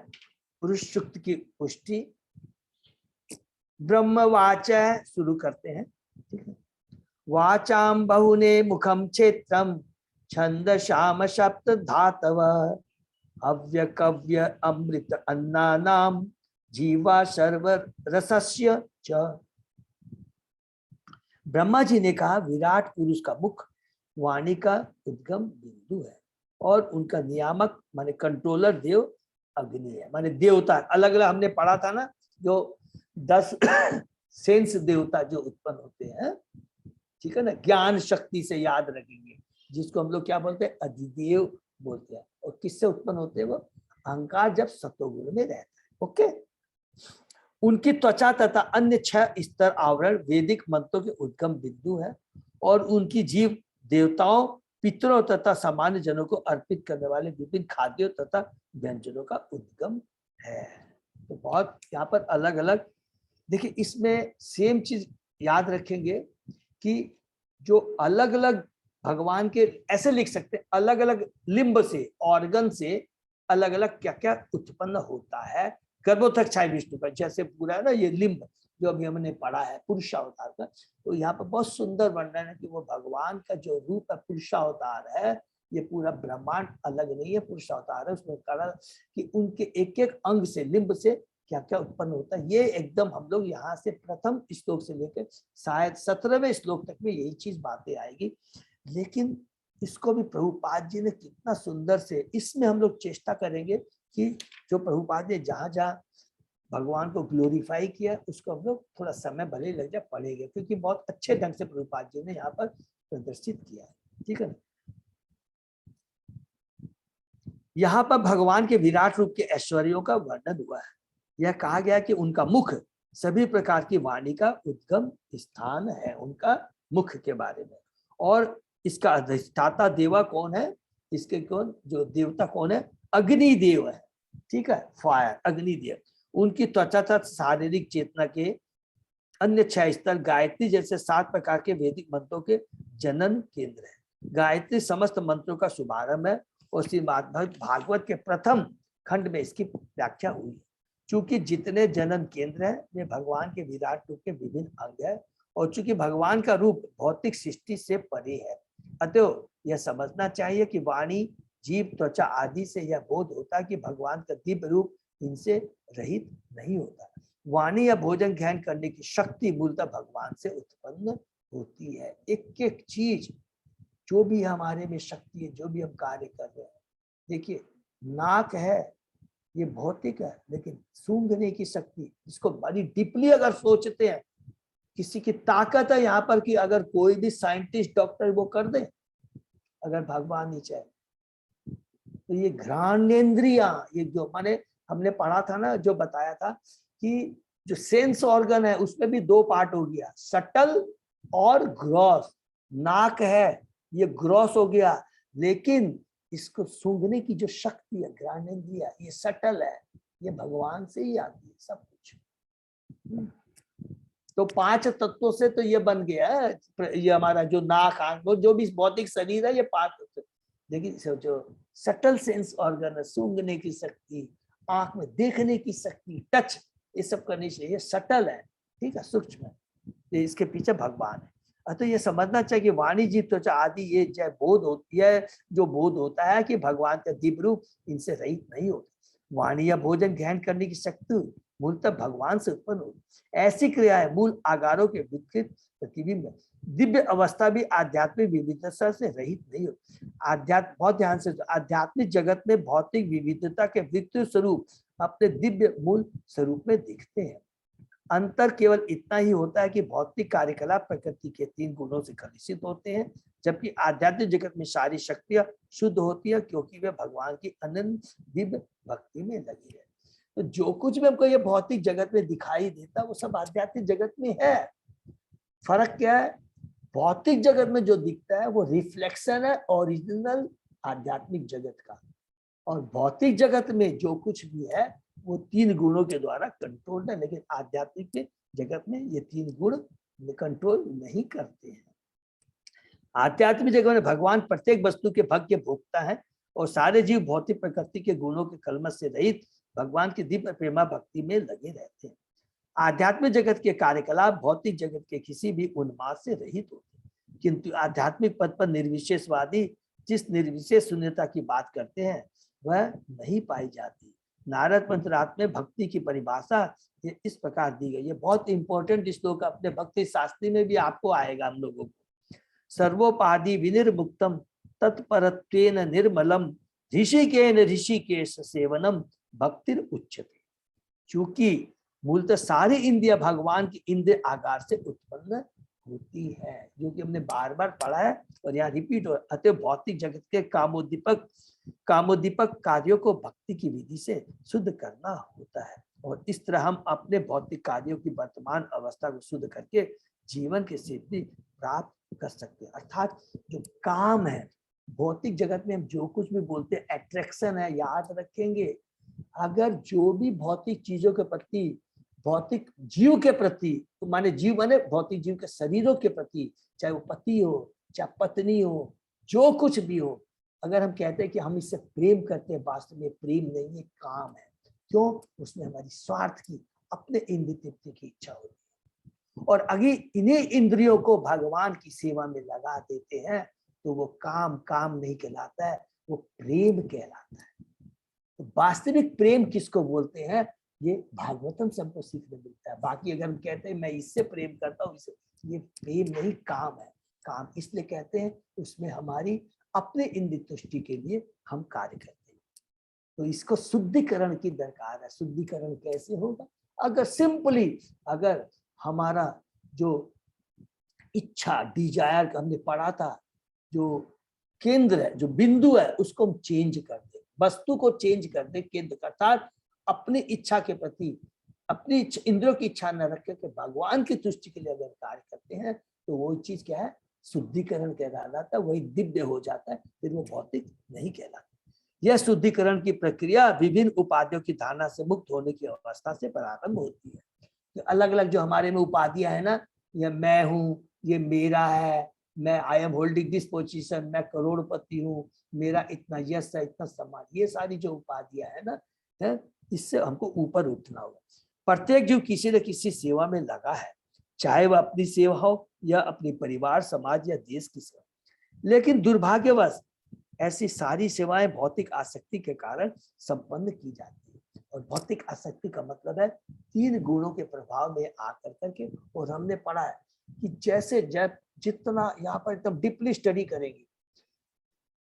पुरुष सूक्त की पुष्टि। ब्रह्मवाच शुरू करते हैं। ठीक है। वाचाम बहुने मुखम क्षेत्रम छंद श्याम सप्त धातव अव्य कव्य अमृत अन्नानाम जीवा सर्व रसस्य च। ब्रह्मा जी ने कहा विराट पुरुष का मुख वाणी का उद्गम बिंदु है और उनका नियामक माने कंट्रोलर देव अग्नि है। माने देवता अलग अलग हमने पढ़ा था ना, जो 10 सेंस देवता जो उत्पन्न होते हैं। ठीक है ना, ज्ञान शक्ति से याद रखेंगे, जिसको हम लोग क्या बोलते हैं, अधिदेव बोलते हैं। और किससे उत्पन्न होते हैं वो? अहंकार जब सतोगुण में रहता है। ओके। उनकी त्वचा तथा अन्य 6 स्तर आवरण वैदिक मंत्रों के उद्गम बिंदु है और उनकी जीव देवताओं पितरों तथा सामान्य जनों को अर्पित करने वाले विभिन्न खाद्यों तथा व्यंजनों का उद्गम है। तो बहुत यहाँ पर अलग अलग देखिए, इसमें सेम चीज याद रखेंगे कि जो अलग अलग भगवान के ऐसे लिख सकते हैं, अलग अलग लिम्ब से ऑर्गन से अलग अलग क्या क्या उत्पन्न होता है गर्भोत्थक छाया विष्णु का। जैसे पूरा है ना ये लिम्ब जो अभी हमने पढ़ा है पुरुषावतार का, तो यहाँ पर बहुत सुंदर वर्णन है कि वो भगवान का जो रूप है पुरुषावतार है। ये पूरा ब्रह्मांड अलग नहीं है, पुरुषावतार है। उसमें कहा कि उनके एक एक अंग से लिम्ब से क्या क्या उत्पन्न होता है। ये एकदम हम लोग यहाँ से प्रथम श्लोक से लेकर शायद 17वें श्लोक तक में यही चीज बातें आएगी। लेकिन इसको भी प्रभुपाद जी ने कितना सुंदर से, इसमें हम लोग चेष्टा करेंगे कि जो प्रभुपाद ने जहां जहां भगवान को ग्लोरीफाई किया उसको हम लोग थोड़ा समय भले लग जाए पढ़ेंगे, क्योंकि बहुत अच्छे ढंग से प्रभुपाद जी ने यहाँ पर प्रदर्शित किया है। ठीक है ना। यहाँ पर भगवान के विराट रूप के ऐश्वर्यों का वर्णन हुआ है। यह कहा गया कि उनका मुख सभी प्रकार की वाणी का उद्गम स्थान है, उनका मुख के बारे में। और इसका अधिष्ठाता देवा कौन है, इसके कौन जो देवता कौन है, अग्निदेव है। ठीक है, फायर अग्निदेव। उनकी त्वचा तथा शारीरिक चेतना के अन्य 6 स्तर गायत्री जैसे 7 प्रकार के वैदिक मंत्रों के जनन केंद्र है। गायत्री समस्त मंत्रों का शुभारंभ है और श्रीमद् भागवत के प्रथम खंड में इसकी व्याख्या हुई है। चूंकि जितने जनन केंद्र है वे भगवान के विराट रूप के विभिन्न अंग है और चूंकि भगवान का रूप भौतिक सृष्टि से परे है, अतः यह समझना चाहिए कि वाणी जीव त्वचा आदि से यह बोध होता है कि भगवान का दिव्य रूप इनसे रहित नहीं होता। वाणी या भोजन ग्रहण करने की शक्ति मूलतः भगवान से उत्पन्न होती है। एक एक चीज जो भी हमारे में शक्ति है, जो भी हम कार्य कर रहे हैं, देखिए नाक है ये भौतिक है, लेकिन सूंघने की शक्ति, इसको बड़ी डीपली अगर सोचते हैं, किसी की ताकत है यहाँ पर कि अगर कोई भी साइंटिस्ट डॉक्टर वो कर दे, अगर भगवान नहीं चाहे तो ये घ्राणेन्द्रिया, ये जो माने हमने पढ़ा था ना, जो बताया था कि जो सेंस ऑर्गन है उसमें भी 2 पार्ट हो गया, सटल और ग्रॉस। नाक है ये ग्रॉस हो गया, लेकिन इसको सूंघने की जो शक्ति है घ्राणेन्द्रिया, ये सटल है, ये भगवान से ही आती है सब कुछ। तो 5 तत्वों से तो ये बन गया है, ये हमारा जो नाक आंख जो भी भौतिक शरीर है ये 5 तत्व। लेकिन जो सटल सेंस ऑर्गन है, सूंघने की शक्ति, आंख में देखने की शक्ति, टच, ये सब करने से ये सटल है। ठीक है, सूक्ष्म है। इसके पीछे भगवान है। अतः ये समझना चाहिए कि वाणी जीत तो आदि ये जय बोध होती है, जो बोध होता है कि भगवान का दिव्य रूप इनसे रहित नहीं होता। वाणी या भोजन ग्रहण करने की शक्ति मूलतः भगवान से उत्पन्न होती। ऐसी क्रियाएं मूल आगारों के विकृत प्रतिबिंब। दिव्य अवस्था भी आध्यात्मिक विविधता से रहित नहीं होती। आध्यात्म, बहुत ध्यान से, आध्यात्मिक जगत में भौतिक विविधता के विकृत स्वरूप अपने दिव्य मूल स्वरूप में दिखते हैं। अंतर केवल इतना ही होता है कि भौतिक कार्यकलाप प्रकृति के 3 गुणों से कलुषित होते हैं, जबकि आध्यात्मिक जगत में सारी शक्तियां शुद्ध होती है, क्योंकि वे भगवान की अनंत दिव्य भक्ति में लगी है। तो जो कुछ भी हमको ये भौतिक जगत में दिखाई देता है वो सब आध्यात्मिक जगत में है। फर्क क्या है? भौतिक जगत में जो दिखता है वो रिफ्लेक्शन है ओरिजिनल आध्यात्मिक जगत का, और भौतिक जगत में जो कुछ भी है वो 3 गुणों के द्वारा कंट्रोल है। लेकिन आध्यात्मिक में जगत में ये 3 गुण कंट्रोल नहीं करते हैं। आध्यात्मिक जगत में भगवान प्रत्येक वस्तु के भाग्य भोगता है, और सारे जीव भौतिक प्रकृति के गुणों के कलमश से रहित भगवान की दिव्य प्रेमा भक्ति में लगे रहते हैं। आध्यात्मिक जगत के कार्यकलाप भौतिक जगत के किसी भी उन्माद से रहित होते हैं, किंतु आध्यात्मिक पद पर निर्विशेषवादी जिस निर्विशेष शून्यता की बात करते हैं वह नहीं पाई जाती। नारद पंथ रात में भक्ति की परिभाषा ये इस प्रकार दी गई है। बहुत इंपॉर्टेंट श्लोक अपने भक्ति शास्त्री में भी आपको आएगा हम लोगों को। सर्वोपाधि विनिर्मुक्तम तत्परत्वेन निर्मलम ऋषिकेन ऋषिकेश सेवनम भक्तिर उच्यते। चूंकि मूलतः सारी इंद्रियां भगवान की इंद्रिय आकार से उत्पन्न होती है, जो कि हमने बार बार पढ़ा है और यहाँ रिपीट हो। अतः भौतिक जगत के कामोदीपक कार्यों को भक्ति की विधि से शुद्ध करना होता है, और इस तरह हम अपने भौतिक कार्यों की वर्तमान अवस्था को शुद्ध करके जीवन की सिद्धि प्राप्त कर सकते हैं। अर्थात जो काम है भौतिक जगत में, हम जो कुछ भी बोलते हैं अट्रैक्शन है, याद रखेंगे। अगर जो भी भौतिक चीजों के प्रति, भौतिक जीव के प्रति, तो माने जीव माने भौतिक जीव के शरीरों के प्रति, चाहे वो पति हो चाहे पत्नी हो, जो कुछ भी हो, अगर हम कहते हैं कि हम इससे प्रेम करते हैं, वास्तव में प्रेम नहीं है, काम है। क्यों? उसमें हमारी स्वार्थ की, अपने इंद्रिय तृप्ति की इच्छा होती है, और अगर इन्हीं इंद्रियों को भगवान की सेवा में लगा देते हैं तो वो काम नहीं कहलाता है, वो प्रेम कहलाता है। तो वास्तविक प्रेम किसको बोलते हैं, ये भागवतम से हमको सीखने मिलता है। बाकी अगर हम कहते हैं मैं इससे प्रेम करता हूँ, इससे, ये प्रेम नहीं, काम है। काम इसलिए कहते हैं उसमें हमारी अपने इंद्रिय तुष्टि के लिए हम कार्य करते हैं। तो इसको शुद्धिकरण की दरकार है। शुद्धिकरण कैसे होगा? अगर सिंपली, अगर हमारा जो इच्छा, डिजायर का हमने पढ़ा था, जो केंद्र है, जो बिंदु है, उसको हम चेंज कर दें, वस्तु को चेंज कर दें केंद्र का, अर्थात अपनी इच्छा के प्रति, अपनी इंद्रियों की इच्छा न रख के भगवान की तुष्टि के लिए अगर कार्य करते हैं तो वो चीज क्या है, शुद्धिकरण कहलाता है। वही दिव्य हो जाता है, फिर वो भौतिक नहीं कहलाता। यह शुद्धिकरण की प्रक्रिया विभिन्न उपाधियों की धारणा से मुक्त होने की अवस्था से प्रारंभ होती है। तो अलग अलग जो हमारे में उपाधियां है ना, ये मैं हूँ, ये मेरा है, मैं I am holding this position, मैं करोड़पति हूँ, मेरा इतना यश है, इतना सम्मान, ये सारी जो उपाधियां है ना, है, इससे हमको ऊपर उठना होगा। प्रत्येक जीव किसी न किसी सेवा में लगा है, चाहे वह अपनी सेवा हो या अपने परिवार, समाज या देश की सेवा। लेकिन दुर्भाग्यवश ऐसी सारी सेवाएं भौतिक आसक्ति के कारण संपन्न की जाती है। और भौतिक आसक्ति का मतलब है 3 गुणों के प्रभाव में आकर करके। और हमने पढ़ा है कि जैसे जब जितना यहाँ पर एकदम डीपली स्टडी करेंगे,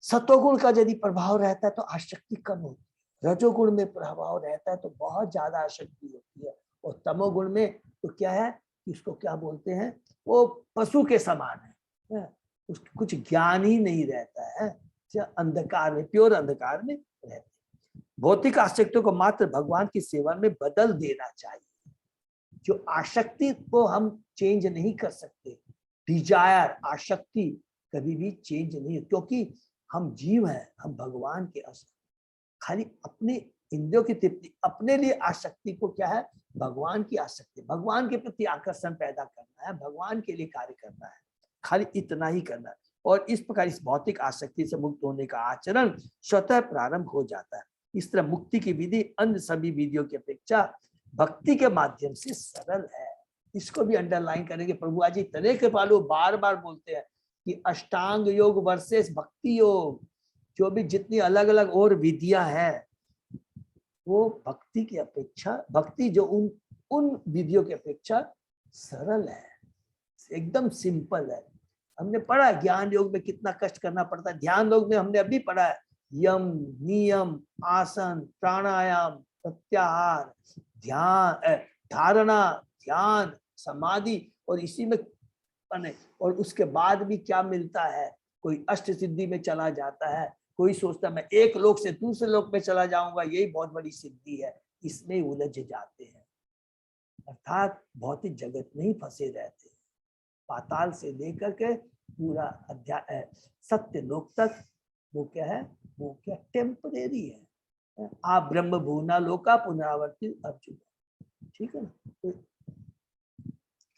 सतोगुण का यदि प्रभाव रहता है तो आसक्ति कम होती है, रजोगुण में प्रभाव रहता है तो बहुत ज्यादा आसक्ति होती है, और तमोगुण में तो क्या है, इसको क्या बोलते हैं, वो पशु के समान है, उसको कुछ ज्ञान ही नहीं रहता है, अंधकार में, प्योर अंधकार में रहते हैं। भौतिक आसक्तियों को मात्र भगवान की सेवा में बदल देना चाहिए। जो आसक्ति को हम चेंज नहीं कर सकते, डिजायर, आसक्ति कभी भी चेंज नहीं, क्योंकि हम जीव हैं, हम भगवान के अंश। खाली अपने इंद्रियों की तृप्ति, अपने लिए आसक्ति को क्या है, भगवान की आसक्ति, भगवान के प्रति आकर्षण पैदा करना है, भगवान के लिए कार्य करना है, खाली इतना ही करना है। और इस प्रकार इस भौतिक आसक्ति से मुक्त होने का आचरण स्वतः प्रारंभ हो जाता है। इस तरह मुक्ति की विधि अन्य सभी विधियों की अपेक्षा भक्ति के माध्यम से सरल है। इसको भी अंडरलाइन करेंगे। प्रभु आज इतने कृपालु, बार बार बोलते हैं कि अष्टांग योग वर्सेस भक्ति योग, जो भी जितनी अलग अलग और विधियां हैं वो भक्ति की अपेक्षा, भक्ति जो उन विधियों की अपेक्षा सरल है, एकदम सिंपल है। हमने पढ़ा है ज्ञान योग में कितना कष्ट करना पड़ता है, ध्यान योग में हमने अभी पढ़ा है यम नियम आसन प्राणायाम प्रत्याहार ध्यान धारणा ध्यान समाधि, और इसी में बने। और उसके बाद भी क्या मिलता है, कोई अष्ट सिद्धि में चला जाता है, कोई सोचता मैं एक लोक से दूसरे लोक में चला जाऊंगा, यही बहुत बड़ी सिद्धि है, इसमें उलझ जाते हैं। अर्थात भौतिक जगत में ही फंसे रहते हैं, पाताल से लेकर के पूरा अध्याय सत्य लोक तक वो क्या है, वो क्या टेम्परेरी है। आप ब्रह्म भुवना लोका पुनरावर्ती अर्जुन, ठीक है ना।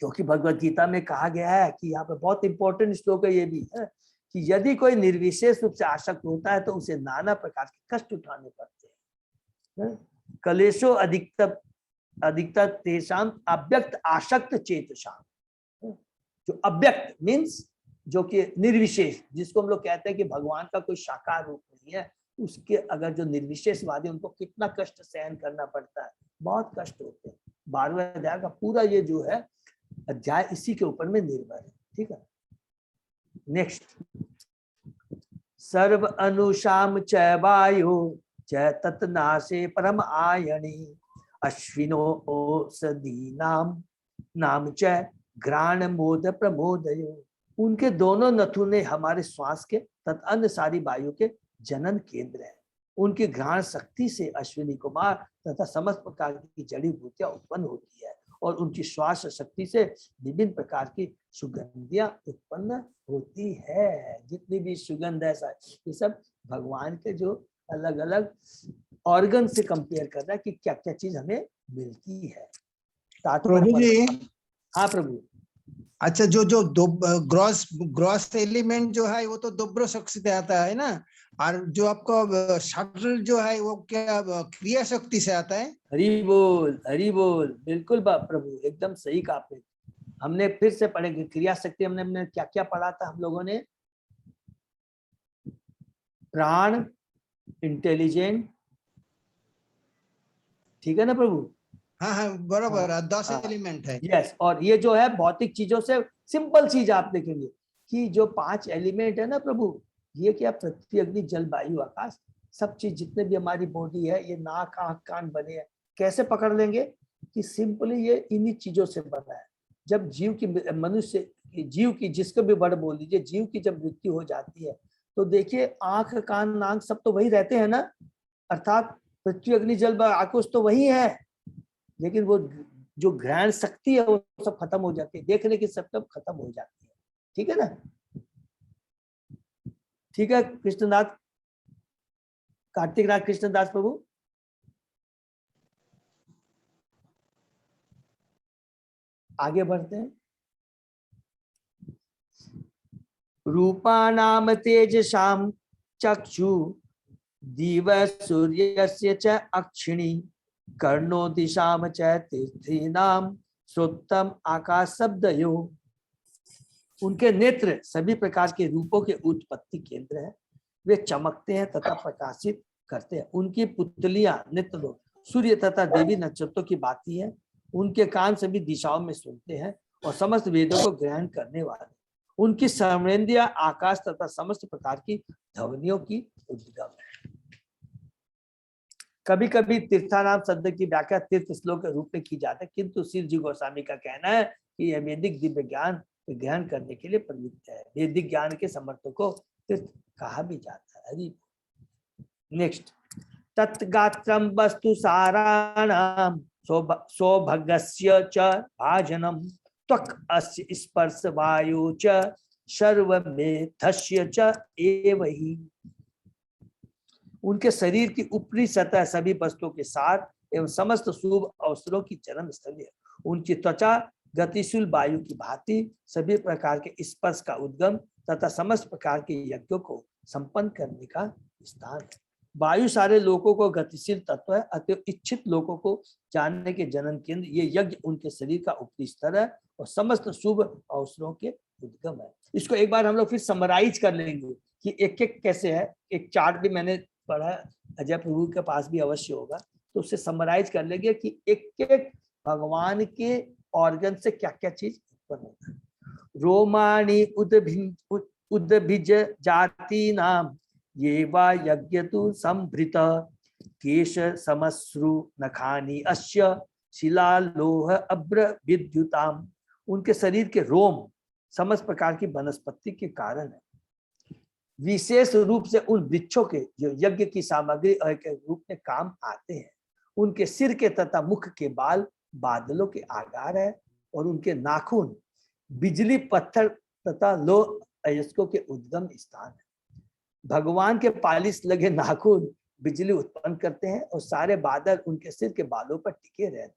क्योंकि भगवत गीता में कहा गया है कि यहाँ पे बहुत इंपॉर्टेंट श्लोक है ये भी है कि यदि कोई निर्विशेष रूप से आसक्त होता है तो उसे नाना प्रकार के कष्ट उठाने पड़ते हैं। कलेशो अधिकतर तेषां अव्यक्त आसक्त चेतसां, जो अव्यक्त मीन्स जो कि निर्विशेष, जिसको हम लोग कहते हैं कि भगवान का कोई साकार रूप नहीं है, उसके अगर जो निर्विशेषवादी, उनको कितना कष्ट सहन करना पड़ता है, बहुत कष्ट होते हैं। 12वें अध्याय का पूरा ये जो है अध्याय इसी के ऊपर में निर्भर है, ठीक है। नेक्स्ट, सर्व अनुषाम च वायु च तत्नाशे परम आयणी अश्विनो औषधि नाम च घ्राण मोद प्रमोदयो। उनके दोनों नथुने हमारे श्वास के तथा अन्य सारी वायु के जनन केंद्र है। उनकी घ्राण शक्ति से अश्विनी कुमार तथा समस्त प्रकार की जड़ी बूटियां उत्पन्न होती है और उनकी श्वास शक्ति से विभिन्न प्रकार की सुगंधियां उत्पन्न होती है। जितनी भी सुगंध है ये सब भगवान के जो अलग अलग ऑर्गन से कंपेयर कर रहा है कि क्या क्या चीज हमें मिलती है। प्रभु जी, हाँ प्रभु। अच्छा, जो ग्रॉस एलिमेंट जो है वो तो दोब्रो शक्ति से आता है ना, और जो आपको शटल जो है वो क्या क्रिया शक्ति से आता है? हरि बोल, बिल्कुल प्रभु, एकदम सही कहा आपने। हमने फिर से पढ़ेंगे क्रिया शक्ति, हमने क्या क्या पढ़ा था हम लोगों ने? प्राण, इंटेलिजेंट, ठीक है ना प्रभु? हाँ बराबर, 10 एलिमेंट है। यस, और ये जो है भौतिक चीजों से सिंपल चीज आप देखेंगे कि जो 5 एलिमेंट है ना प्रभु, ये क्या पृथ्वी अग्नि जल वायु आकाश, सब चीज जितने भी हमारी बॉडी है, ये नाक आंख कान बने हैं, कैसे पकड़ लेंगे कि सिंपली ये इन्हीं चीजों से बना है। जब जीव की, मनुष्य जीव की, जिसको भी वर्ड बोल दीजिए, जीव की जब मृत्यु हो जाती है तो देखिए आंख कान नाक सब तो वही रहते हैं ना, अर्थात पृथ्वी अग्नि जल आकाश तो वही है, लेकिन वो जो घ्राण शक्ति है वो सब खत्म हो जाती है, देखने की सब खत्म हो जाती है, ठीक है ना। ठीक है कृष्णदास, कार्तिक राज कृष्णदास प्रभु। आगे बढ़ते हैं। रूपानाम तेजसाम चक्षु दिव सूर्यस्य च अक्षिणी कर्णो दिशाम च तीर्थीनाम श्रोत्रम आकाश शब्दयो। उनके नेत्र सभी प्रकार के रूपों के उत्पत्ति केंद्र है, वे चमकते हैं तथा प्रकाशित करते हैं। उनकी पुतलियां नित्य सूर्य तथा देवी नक्षत्रों की भांति है। उनके कान सभी दिशाओं में सुनते हैं और समस्त वेदों को ग्रहण करने वाले। उनकी सर्वेंद्रियां आकाश तथा समस्त प्रकार की ध्वनियों की उद्गम है। कभी कभी तीर्थानाम शब्द की व्याख्या तीर्थ श्लोक के रूप में की जाती है, किंतु श्री जी गोस्वामी का कहना है कि यह वैदिक दिव्य ज्ञान ग्रहण करने के लिए प्रयुक्त है। वैदिक ज्ञान के समर्थकों को तीर्थ कहा भी जाता है। हरि। नेक्स्ट, तत्गात्रम वस्तु साराणाम सौभगस्य च भाजनम त्वक अस्य स्पर्श वायु च सर्वमेधस्य च एवहि। उनके शरीर की ऊपरी सतह सभी वस्तुओं के साथ एवं समस्त शुभ अवसरों की जन्म स्थल है। उनकी त्वचा गतिशील वायु की भांति सभी प्रकार के स्पर्श का उद्गम तथा समस्त प्रकार के यज्ञों को संपन्न करने का स्थान है। वायु सारे लोकों को गतिशील तत्व है, अतः इच्छित लोकों को जानने के जनन केंद्र। ये यज्ञ उनके शरीर का उपरी स्तर है और समस्त शुभ अवसरों के उद्गम है। इसको एक बार हम लोग फिर समराइज कर लेंगे कि एक एक कैसे है। एक चार्ट भी मैंने पढ़ा, अजय प्रभु के पास भी अवश्य होगा, तो उससे समराइज कर लेंगे कि एक एक भगवान के ऑर्गन से क्या क्या चीज उत्पन्न होता है। रोमाणी उद्भिज जाति नाम ये वा यज्ञ तु संभृत केश समश्रु नखानी अश्य शिलालोह अब्र विद्युताम। उनके शरीर के रोम समस्त प्रकार की वनस्पति के कारण है, विशेष रूप से उन वृक्षों के जो यज्ञ की सामग्री के रूप में काम आते हैं। उनके सिर के तथा मुख के बाल बादलों के आकार है और उनके नाखून बिजली पत्थर तथा लोह अयस्कों के उद्गम स्थान है। भगवान के पालिश लगे नाखून बिजली उत्पन्न करते हैं और सारे बादल उनके सिर के बालों पर टिके रहते हैं।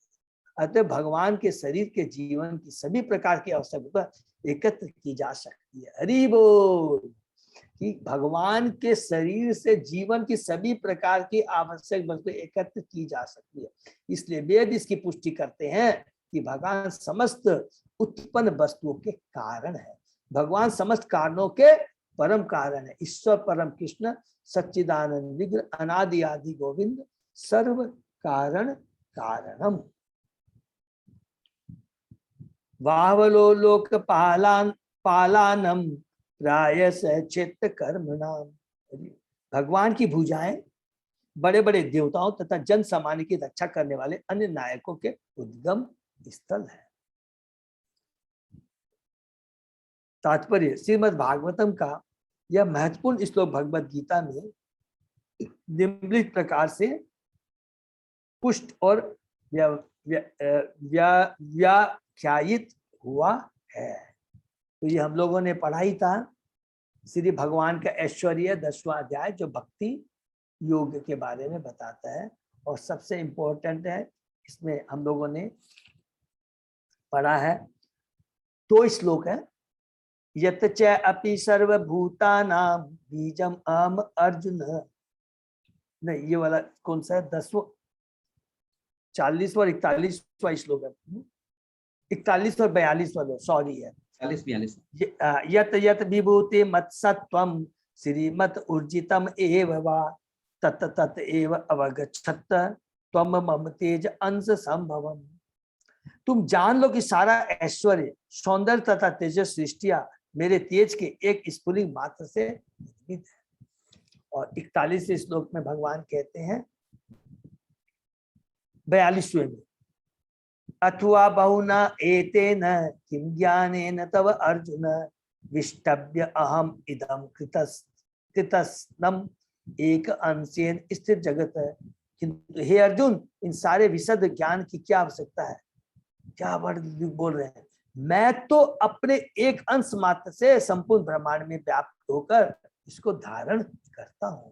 अतः भगवान के शरीर के जीवन की सभी प्रकार की आवश्यकता एकत्र की जा सकती है। हरि बोल। कि भगवान के शरीर से जीवन की सभी प्रकार की आवश्यक वस्तुएं एकत्र की जा सकती है। इसलिए वेद इसकी पुष्टि करते हैं कि भगवान समस्त उत्पन्न वस्तुओं के कारण है। भगवान समस्त कारणों के परम कारण है। ईश्वर परम कृष्ण सच्चिदानंद विग्रह अनादि आदि गोविंद सर्व कारण कारणम। वाहवलो लोक पालानम प्रायस क्षेत्र कर्म नाम। भगवान की भुजाएं बड़े बड़े देवताओं तथा जन सामान्य की रक्षा करने वाले अन्य नायकों के उद्गम स्थल है। तात्पर्य, श्रीमद् भागवतम का यह महत्वपूर्ण श्लोक भगवद गीता में निम्नलिखित प्रकार से पुष्ट और व्याख्यायित हुआ है। तो ये हम लोगों ने पढ़ा ही था। श्री भगवान का ऐश्वर्य 10वां अध्याय जो भक्ति योग के बारे में बताता है। और सबसे इम्पोर्टेंट है, इसमें हम लोगों ने पढ़ा है 2 श्लोक है। यत च अपि सर्वभूतानां बीजम अहम अर्जुन। नहीं, ये वाला कौन सा है? 10वां 40वां और 41वां श्लोक है। 41 और 42 वाला, सॉरी है 40-42। यत यत विभूति मत्सत्वम श्रीमत ऊर्जितम एव वा तत तत एव अवगच्छत त्वम मम तेज अंश संभवम। तुम जान लो कि सारा ऐश्वर्य सौंदर्य तथा तेजस सृष्टिया मेरे तेज के एक स्फुलिंग मात्र से निर्मित है। और 41वें श्लोक में भगवान कहते हैं 42वें में, अथवा बहुना एतेन किं ज्ञानेन तव अर्जुन विष्टभ्य अहम इदम कृतस्नम एक अंशेन स्थिर जगत है। किंतु हे अर्जुन, इन सारे विशद ज्ञान की क्या आवश्यकता है? क्या वर्ड बोल रहे हैं? मैं तो अपने एक अंश मात्र से संपूर्ण ब्रह्मांड में व्याप्त होकर इसको धारण करता हूं।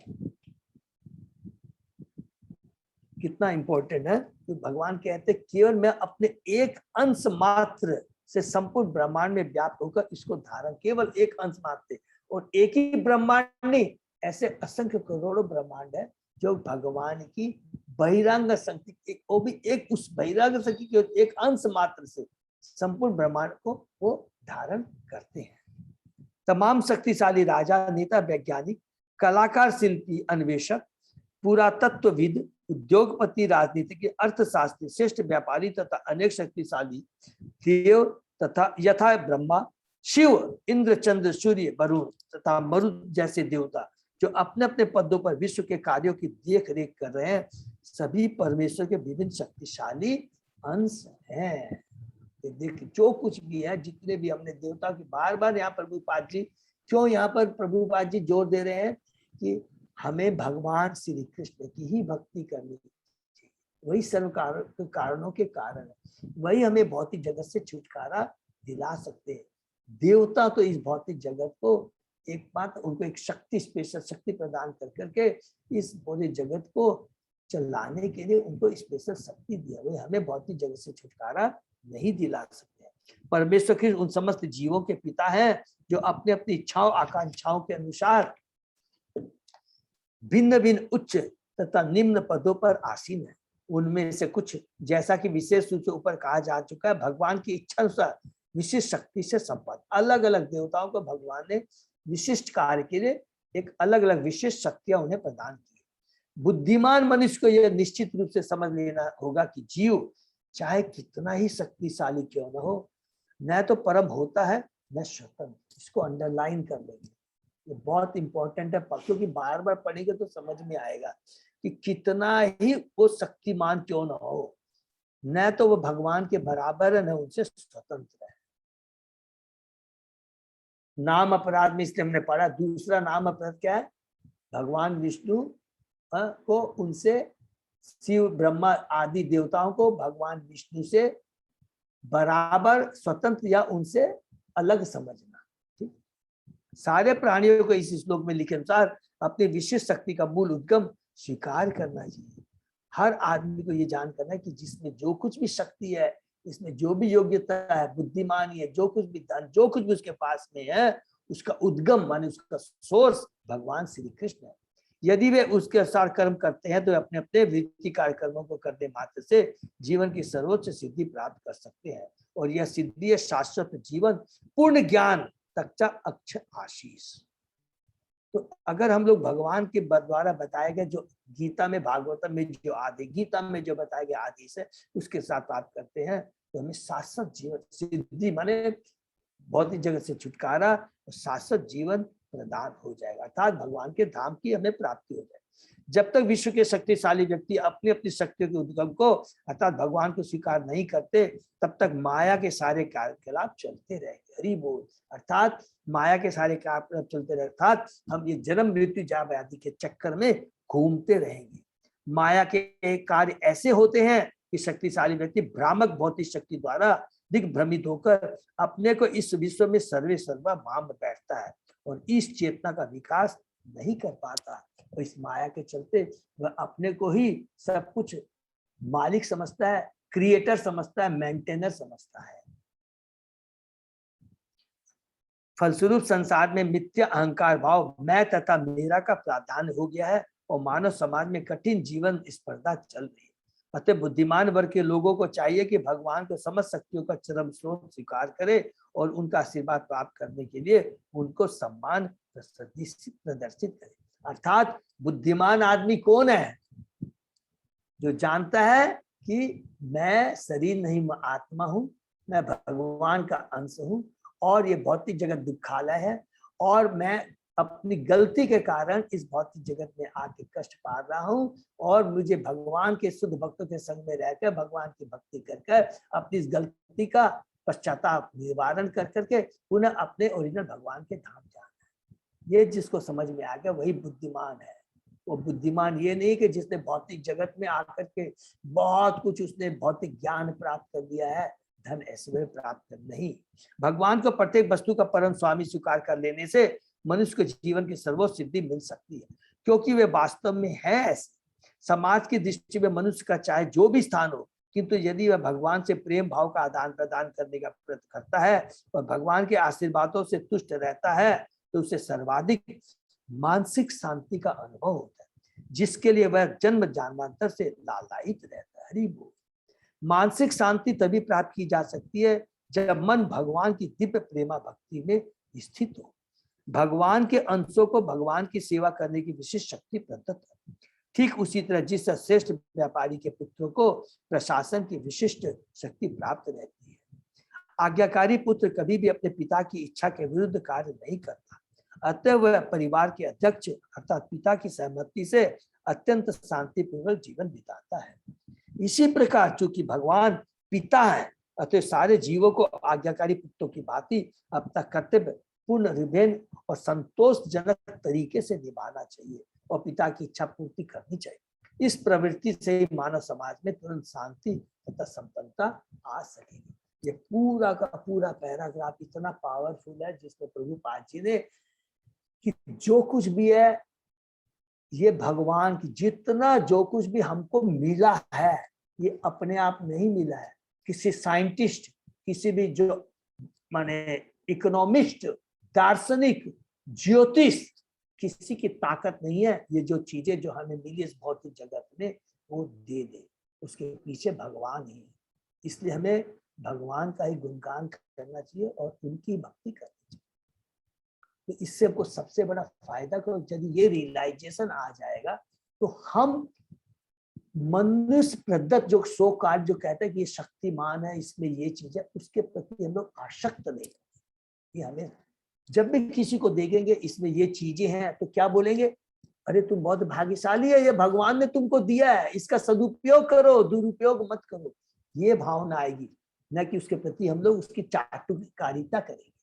कितना इंपॉर्टेंट है। तो भगवान कहते केवल मैं अपने एक अंश मात्र से संपूर्ण ब्रह्मांड में व्याप्त होकर इसको धारण, केवल एक अंश मात्र। और एक ही ब्रह्मांड नहीं, ऐसे असंख्य करोड़ों ब्रह्मांड है जो भगवान की बहिरंग शक्ति, वो भी एक उस बहिरंग शक्ति के एक अंश मात्र से संपूर्ण ब्रह्मांड को वो धारण करते हैं। तमाम शक्तिशाली राजा, नेता, वैज्ञानिक, कलाकार, शिल्पी, अन्वेषक, पुरातत्वविद, उद्योगपति, राजनीतिक, अर्थशास्त्री, श्रेष्ठ व्यापारी तथा अनेक शक्तिशाली देव तथा यथा ब्रह्मा, शिव, इंद्र, चंद्र, सूर्य, वरुण तथा मरुद जैसे देवता जो अपने अपने पदों पर विश्व के कार्यों की देख रेख कर रहे हैं, सभी परमेश्वर के विभिन्न शक्तिशाली अंश हैं। देखिए जो कुछ भी है, जितने भी हमने देवता की बार बार यहाँ प्रभुपाद जी क्यों यहाँ पर प्रभुपाद जी जोर दे रहे हैं कि हमें भगवान श्री कृष्ण की ही भक्ति करनी चाहिए। वही सर्व कारणों के कारण है, वही हमें भौतिक जगत से छुटकारा दिला सकते हैं। देवता तो इस भौतिक जगत को एकमात्र उनको एक शक्ति, स्पेशल शक्ति प्रदान कर करके इस पूरे जगत को चलाने के लिए उनको स्पेशल शक्ति दिया। वे हमें भौतिक जगत से छुटकारा नहीं दिला सकते। परमेश्वर कृष्ण उन समस्त जीवों के पिता हैं जो अपने अपनी इच्छाओं आकांक्षाओं के अनुसार भिन्न भिन्न उच्च तथा निम्न पदों पर आसीन है। उनमें से कुछ, जैसा कि विशेष रूप से ऊपर कहा जा चुका है, भगवान की इच्छा अनुसार विशिष्ट शक्ति से संपन्न। अलग अलग देवताओं को भगवान ने विशिष्ट कार्य के लिए एक अलग अलग विशेष शक्तियां उन्हें प्रदान की। बुद्धिमान मनुष्य को यह निश्चित रूप से समझ लेना होगा कि जीव चाहे कितना ही शक्तिशाली क्यों न हो, न तो परम होता है न स्वतंत्र। इसको अंडरलाइन कर लेंगे, ये बहुत इंपॉर्टेंट है, क्योंकि बार बार पढ़ेंगे तो समझ में आएगा कि कितना ही वो शक्तिमान क्यों न हो, न तो वो भगवान के बराबर है न उनसे स्वतंत्र है। नाम अपराध में इसलिए हमने पढ़ा, दूसरा नाम अपराध क्या है? भगवान विष्णु को उनसे, शिव ब्रह्मा आदि देवताओं को भगवान विष्णु से बराबर, स्वतंत्र या उनसे अलग समझना। ठीक, सारे प्राणियों को इस श्लोक में लिखे अनुसार अपनी विशेष शक्ति का मूल उद्गम स्वीकार करना चाहिए। हर आदमी को ये जान करना है कि जिसमें जो कुछ भी शक्ति है, इसमें जो भी योग्यता है, बुद्धिमानी है, जो कुछ भी धन, जो कुछ भी उसके पास में है, उसका उद्गम माने उसका सोर्स भगवान श्री कृष्ण है। यदि वे उसके अनुसार कर्म करते हैं तो अपने अपने वृत्ति कार्यक्रमों को करने मात्र से जीवन की सर्वोच्च सिद्धि प्राप्त कर सकते हैं, और यह सिद्धि है शाश्वत जीवन, पूर्ण ज्ञान तक्षा अक्षय आशीष। तो अगर हम लोग भगवान के द्वारा बताए गए जो गीता में, भागवतम में जो आदि, गीता में जो बताए गए आदेश है, उसके साथ प्राप्त करते हैं तो हमें शाश्वत जीवन सिद्धि माने भौतिक जगत से छुटकारा और शाश्वत जीवन प्रदान हो जाएगा, अर्थात भगवान के धाम की हमें प्राप्ति हो जाए। जब तक विश्व के शक्तिशाली व्यक्ति अपनी अपनी शक्तियों के उद्गम को अर्थात भगवान को स्वीकार नहीं करते, तब तक माया के सारे कार्यकलाप चलते रहेंगे। हरि बोल। अर्थात माया के सारे कार्यकलाप चलते रहे, अर्थात हम ये जन्म मृत्यु जाब आदि के चक्कर में घूमते रहेंगे। माया के कार्य ऐसे होते हैं कि शक्तिशाली व्यक्ति भ्रामक भौतिक शक्ति द्वारा दिग्भ्रमित होकर अपने को इस विश्व में सर्वे सर्वा मान बैठता है और इस चेतना का विकास नहीं कर पाता, और इस माया के चलते वह अपने को ही सब कुछ मालिक समझता है, क्रिएटर समझता है, मेंटेनर समझता है। फलस्वरूप संसार में मिथ्या अहंकार भाव, मैं तथा मेरा का प्राधान्य हो गया है और मानव समाज में कठिन जीवन स्पर्धा चल रही है। अतः बुद्धिमान वर्ग के लोगों को चाहिए कि भगवान को समस्त शक्तियों का चरम स्रोत स्वीकार करे और उनका आशीर्वाद प्राप्त करने के लिए उनको सम्मान प्रदर्शित करे। अर्थात बुद्धिमान आदमी कौन है? जो जानता है कि मैं शरीर नहीं आत्मा हूं, मैं भगवान का अंश हूं और ये भौतिक जगत दुखालय है और मैं अपनी गलती के कारण इस भौतिक जगत में आके कष्ट पा रहा हूं और मुझे भगवान के शुद्ध भक्तों के संग में रहकर भगवान की भक्ति कर अपनी इस गलती का पश्चाताप निवारण कर करके पुनः अपने ओरिजिनल भगवान के धाम जाना है। ये जिसको समझ में आ गया वही बुद्धिमान है। वो बुद्धिमान ये नहीं कि जिसने भौतिक जगत में आकर के बहुत कुछ उसने भौतिक ज्ञान प्राप्त कर लिया है, धन ऐश्वर्य प्राप्त कर, नहीं। भगवान को प्रत्येक वस्तु का परम स्वामी स्वीकार कर लेने से मनुष्य को जीवन की सर्वोच्च सिद्धि मिल सकती है, क्योंकि वे वास्तव में है ऐसे। समाज की दृष्टि में मनुष्य का चाहे जो भी स्थान हो, किंतु यदि वह भगवान से प्रेम भाव का आदान प्रदान करने का प्रयत्न करता है और भगवान के आशीर्वादों से तुष्ट रहता है तो उसे सर्वाधिक मानसिक शांति का अनुभव होता है, जिसके लिए वह जन्म जन्मांतर से लालायित रहता है। हरि बोल। मानसिक शांति तभी प्राप्त की जा सकती है जब मन भगवान की दिव्य प्रेमा भक्ति में स्थित हो। भगवान के अंशों को भगवान की सेवा करने की विशेष शक्ति प्रदत्त है। ठीक उसी तरह जिस श्रेष्ठ व्यापारी के पुत्रों को प्रशासन की विशिष्ट शक्ति प्राप्त रहती है। आज्ञाकारी पुत्र कभी भी अपने पिता की इच्छा के विरुद्ध कार्य नहीं करता, अतः वह परिवार के अध्यक्ष अर्थात पिता की सहमति से अत्यंत शांतिपूर्वक जीवन बिताता है। इसी प्रकार चूंकि भगवान पिता है, अतः सारे जीवों को आज्ञाकारी पुत्रों की भांति अपना कर्तव्य पूर्ण निर्भय और संतोषजनक तरीके से निभाना चाहिए और पिता की इच्छा पूर्ति करनी चाहिए। इस प्रवृत्ति से ही मानव समाज में तुरंत शांति तथा संपन्नता आ सकेगी। ये पूरा का पूरा पैराग्राफ इतना पावरफुल है जिसमें प्रभुपाद जी ने कि जो कुछ भी है ये भगवान की, जितना जो कुछ भी हमको मिला है ये अपने आप नहीं मिला है। किसी साइंटिस्ट, किसी भी जो माने इकोनॉमिस्ट, दार्शनिक, ज्योतिष किसी की ताकत नहीं है ये जो चीजें जो हमें मिली इस भौतिक जगत में वो दे दे, उसके पीछे भगवान ही है। इसलिए हमें भगवान का ही गुणगान करना चाहिए और उनकी भक्ति करनी चाहिए। तो इससे हमको सबसे बड़ा फायदा को यदि ये रियलाइजेशन आ जाएगा तो हम मनुष्य प्रदत्त जो सो कार्ड जो कहते हैं कि ये शक्तिमान है, इसमें ये चीज है, उसके प्रति हम लोग आसक्त नहीं ये हमें जब भी किसी को देखेंगे इसमें ये चीजें हैं तो क्या बोलेंगे, अरे तुम बहुत भाग्यशाली है, ये भगवान ने तुमको दिया है, इसका सदुपयोग करो, दुरुपयोग मत करो। ये भावना आएगी, न कि उसके प्रति हम लोग उसकी चाटुकारिता करेंगे।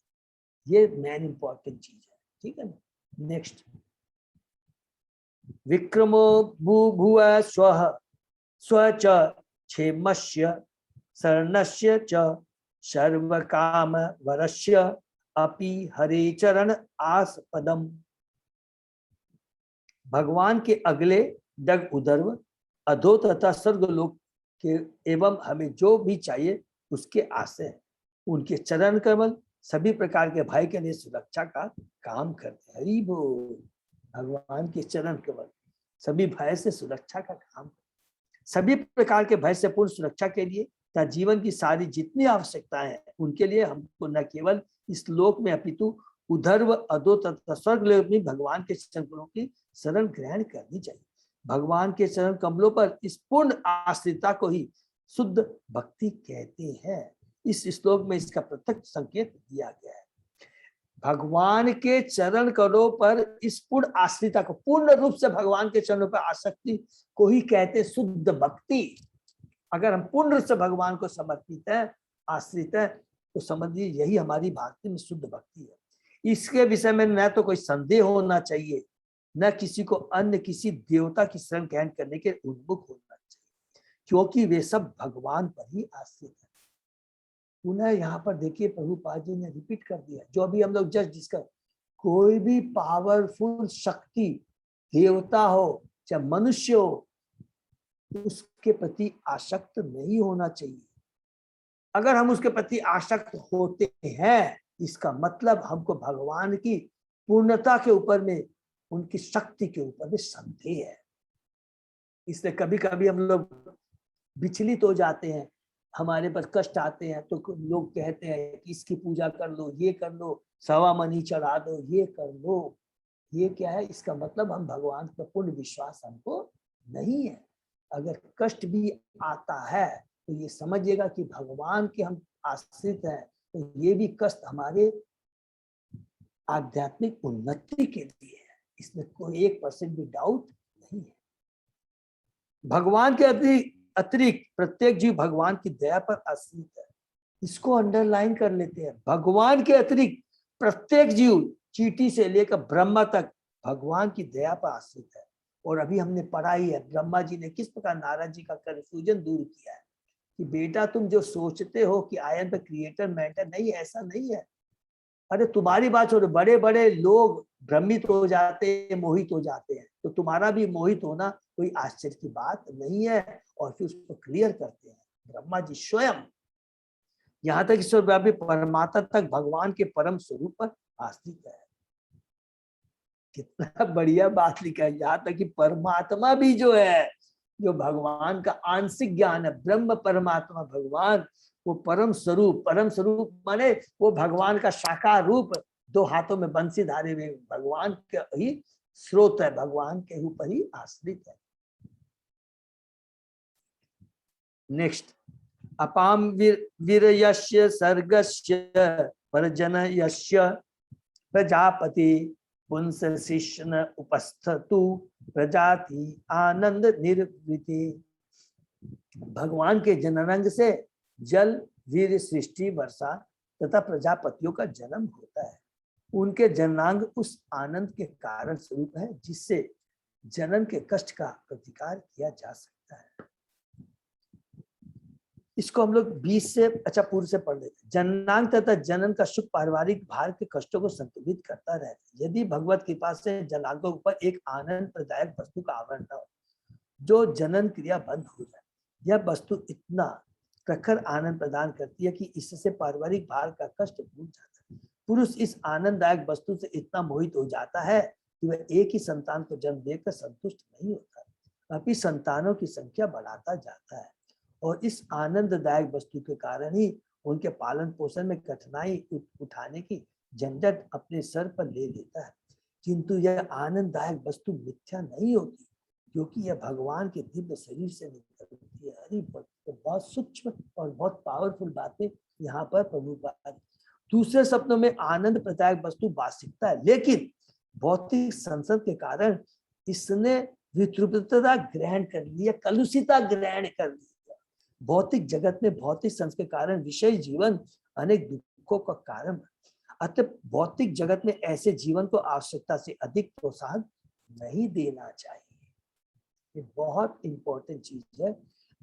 ये मेन इंपॉर्टेंट चीज है, ठीक है ना। नेक्स्ट, विक्रमो भूभुव स्वः स्वच क्षेमस्य शरणस्य च सर्वकाम वरस्य अपि हरे चरण आस्पदम। भगवान के अगले डग उदर्व अधो तथा स्वर्गलोक के एवं हमें जो भी चाहिए उसके आशय है। उनके चरण कमल सभी प्रकार के भय के लिए सुरक्षा का काम करते हैं। हरि बोल। भगवान के चरण कमल सभी भय से सुरक्षा का काम, सभी प्रकार के भय से पूर्ण सुरक्षा के लिए तथा जीवन की सारी जितनी आवश्यकताएं हैं उनके लिए हमको न केवल इस लोक में अपितु उधर्व अधो तथा स्वर्गलोक में भगवान के चरण कमलों की शरण ग्रहण करनी चाहिए। भगवान के चरण कमलों पर इस पूर्ण आश्रिता को ही शुद्ध भक्ति कहते हैं। इस श्लोक में इसका प्रत्यक्ष संकेत दिया गया है। भगवान के चरण कमलों पर इस पूर्ण आश्रिता को, पूर्ण रूप से भगवान के चरणों पर आसक्ति को ही कहते शुद्ध भक्ति। अगर हम पूर्ण रूप से भगवान को समर्पित है, आश्रित है, तो समझिए यही हमारी भक्ति में शुद्ध भक्ति है। इसके विषय में न तो कोई संदेह होना चाहिए, न किसी को अन्य किसी देवता की शरण ग्रहण करने के उन्मुख होना चाहिए, क्योंकि वे सब भगवान पर ही आश्रित है। पुनः यहाँ पर देखिए प्रभुपाद जी ने रिपीट कर दिया, जो अभी हम लोग जस्ट डिस्कस, कोई भी पावरफुल शक्ति, देवता हो चाहे मनुष्य हो, उसके प्रति आसक्त नहीं होना चाहिए। अगर हम उसके प्रति आसक्त होते हैं, इसका मतलब हमको भगवान की पूर्णता के ऊपर में, उनकी शक्ति के ऊपर में संदेह है। इसलिए कभी कभी हम लोग विचलित हो जाते हैं, हमारे पर कष्ट आते हैं तो लोग कहते हैं कि इसकी पूजा कर लो, ये कर लो, सवा मनी चढ़ा दो, ये कर लो। ये क्या है? इसका मतलब हम भगवान पर पूर्ण विश्वास हमको नहीं है। अगर कष्ट भी आता है तो ये समझिएगा कि भगवान के हम आश्रित हैं, तो ये भी कष्ट हमारे आध्यात्मिक उन्नति के लिए है, इसमें कोई 1% भी डाउट नहीं है। भगवान के अतिरिक्त प्रत्येक जीव भगवान की दया पर आश्रित है। इसको अंडरलाइन कर लेते हैं। भगवान के अतिरिक्त प्रत्येक जीव, चींटी से लेकर ब्रह्मा तक, भगवान की दया पर आश्रित है। और अभी हमने पढ़ा ही है, ब्रह्मा जी ने किस प्रकार नारद जी का कंफ्यूजन दूर किया है कि बेटा तुम जो सोचते हो कि I am the creator matter, नहीं, ऐसा नहीं है। अरे तुम्हारी बात छोड़ो, बड़े बड़े लोग भ्रमित हो जाते हैं, मोहित हो जाते हैं, तो तुम्हारा भी मोहित होना कोई आश्चर्य की बात नहीं है। और फिर उसको क्लियर करते हैं ब्रह्मा जी स्वयं, यहाँ तक ईश्वर व्यापी परमात्मा तक भगवान के परम स्वरूप पर आश्रित है। कितना बढ़िया बात लिखा है, यहाँ तक कि परमात्मा भी जो है, जो भगवान का आंशिक ज्ञान है, ब्रह्म परमात्मा भगवान, वो परम स्वरूप माने वो भगवान का साकार रूप, 2 हाथों में बंसी धारे हुए भगवान के ही स्रोत है, भगवान के ऊपर ही आश्रित है। नेक्स्ट, अपाम वीरयस्य सर्गस्य परजनयस्य प्रजापति पुंस शिष्ण उपस्थतु प्रजाति आनंद निर्वृति। भगवान के जननांग से जल, वीर, सृष्टि, वर्षा तथा प्रजापतियों का जन्म होता है। उनके जननांग उस आनंद के कारण स्वरूप है जिससे जनन के कष्ट का प्रतिकार किया जा सकता है। इसको हम लोग 20 से पूर्व से पढ़ लेते हैं। जननांग तथा जनन का सुख पारिवारिक भार के कष्टों को संतुलित करता रहता है। यदि भगवत कृपा से जनांगों पर एक आनंद प्रदायक वस्तु का आवरण न हो, जो जनन क्रिया बंद हो जाए, यह वस्तु इतना प्रखर आनंद प्रदान करती है कि इससे पारिवारिक भार का कष्ट भूल जाता है। पुरुष इस आनंददायक वस्तु से इतना मोहित हो जाता है कि वह एक ही संतान को जन्म देकर संतुष्ट नहीं होता, अपितु संतानों की संख्या बढ़ाता जाता है और इस आनंददायक वस्तु के कारण ही उनके पालन पोषण में कठिनाई उठाने की झंझट अपने सर पर ले लेता है। किंतु यह आनंददायक वस्तु मिथ्या नहीं होती, क्योंकि यह भगवान के दिव्य शरीर से निकलती है। हरि तो बहुत सूक्ष्म और बहुत पावरफुल बातें यहाँ पर प्रभुपाद। दूसरे शब्दों में आनंद प्रदायक वस्तु वास्तविकता है, लेकिन भौतिक संसद के कारण इसने वितृप्तता ग्रहण कर लिया, कलुषिता ग्रहण कर लिया। भौतिक जगत में भौतिक संस के कारण विषय जीवन अनेक दुखों का कारण है। अतः भौतिक जगत में ऐसे जीवन को आवश्यकता से अधिक प्रोत्साहन नहीं देना चाहिए। ये बहुत इंपॉर्टेंट चीज है।